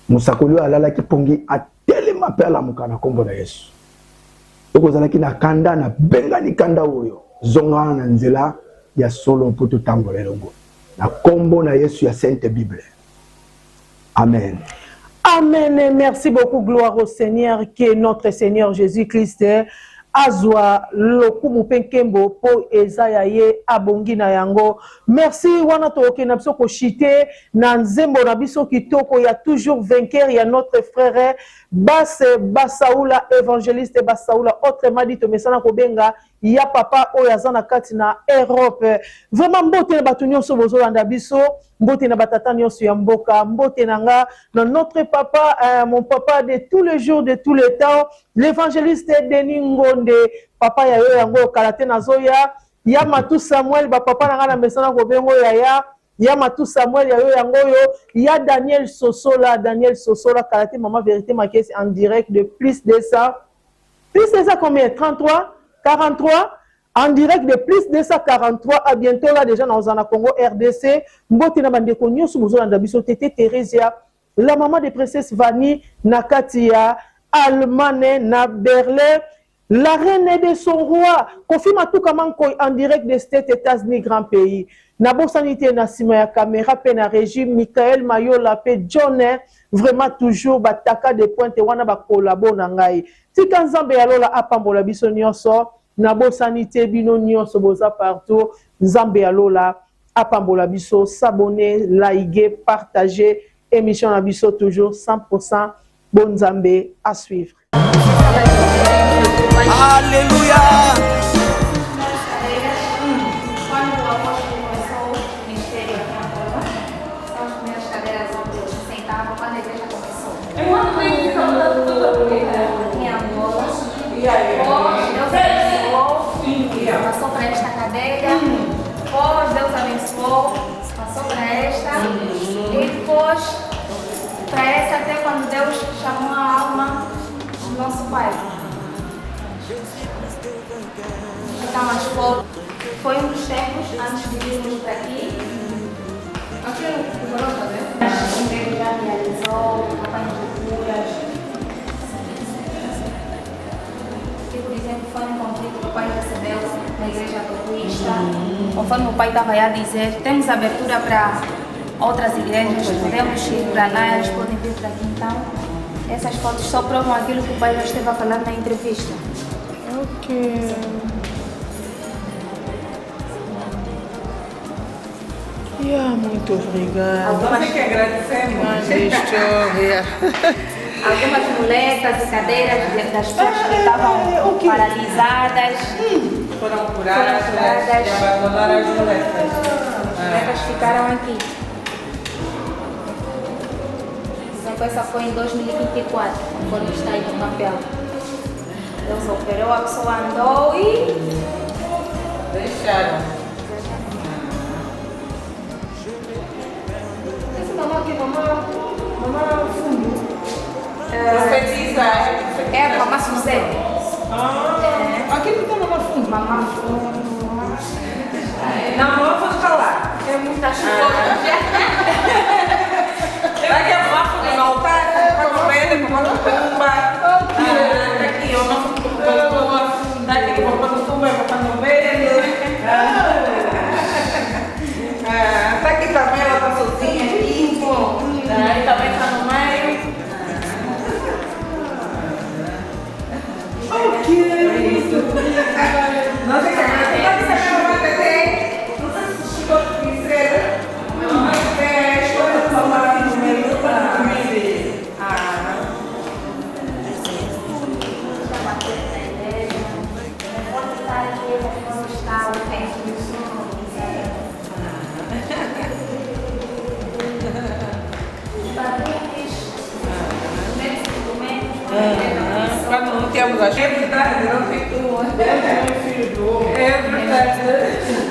musakoli alalaki pongi atelema pe alamuka na kombo na Yesu okozalaki na kanda na bengani kanda oyo zonga na nzela ya solo po totambola elongo na kombo na Yesu ya Sainte Bible. Amen. Amen. Merci beaucoup. Gloire au Seigneur. Que notre Seigneur Jésus-Christ azwa lokumu penkembo po ezaya ye abongi na yango. Merci wana toke na biso ko chité na nzembo na biso kitoko ya toujours vainqueur ya notre frère Basaoula évangéliste Basaoula autrement dit mesana ko benga ya papa oyo azana kati na Europe. Vraiment mbote na batu nyonso bozolanda biso, mbote na batata nyonso ya mboka, mbote na nga na notre papa, mon papa de tous les jours, de tous les temps, l'évangéliste Denis Ngonde, papa ya yo yango kalate na zoya, ya Matu Samuel, ba papa na nga na mesana ko bengo ya Matu Samuel ya yo yango yo, ya Daniel Sosola kalate maman vérité ma caisse en direct de plus de ça combien 33 43 en direct de plus de 143 à bientôt là déjà dans Zana Congo RDC. Mbote na bande ko nyosu bozolanda biso tete Theresia, la maman de princesse Vanny Nakatia Allemagne na Berlin, la reine de son roi confirme tout comment en direct des États-Unis grand pays. Na bon sanité na sima ya caméra pe na régime Michael Mayola pe John vraiment toujours bataka de pointe wana ba collabo na ngai. Tika nzambe alola apambola biso nyonso na bo sanité bino nyonso boza partout nzambe alola apambola biso, s'abonner, liker, partager émission na biso toujours 100% bon nzambe à suivre. Alléluia. Passou para esta cadeira, depois Deus abençoou, passou para esta e depois para essa até quando Deus chamou a alma do nosso Pai. Está mais forte. Foi um dos tempos antes de virmos para aqui. Aqui o Barão está vendo? Ele já realizou campanhas de curas. Por exemplo, foi um convite que o pai recebeu na igreja Batista. Conforme o pai estava a dizer, temos abertura para outras igrejas, podemos ir para lá, eles podem vir para aqui. Então, essas fotos só provam aquilo que o pai já esteve a falar na entrevista. Ok. Muito obrigada. Algumas que agradecemos. Algumas muletas e cadeiras das pessoas que estavam paralisadas Foram curadas e abandonaram as muletas. As muletas ficaram aqui. Então, essa foi em 2024, conforme está aí no papel. Deus operou, a pessoa andou e Deixaram. esse mamão aqui, mamão fundo. Profetiza. É a mamá Suzete. Aqui não tem mamãe fundo. Mamá fundo. Não, mamãe fundo está lá. É muita chuva. Daqui a pouco no altar, para comer, para comer tumba. Aqui, eu não fui para tumba. Daqui, para comer tumba, para comer. Está aqui também, ela está sozinha aqui. Aí também está no meio. Que isso! Nossa, que não sei se chegou a dizer. Mas estou falando no meio para mim. Quando não temos a gente, não tem tudo. É verdade.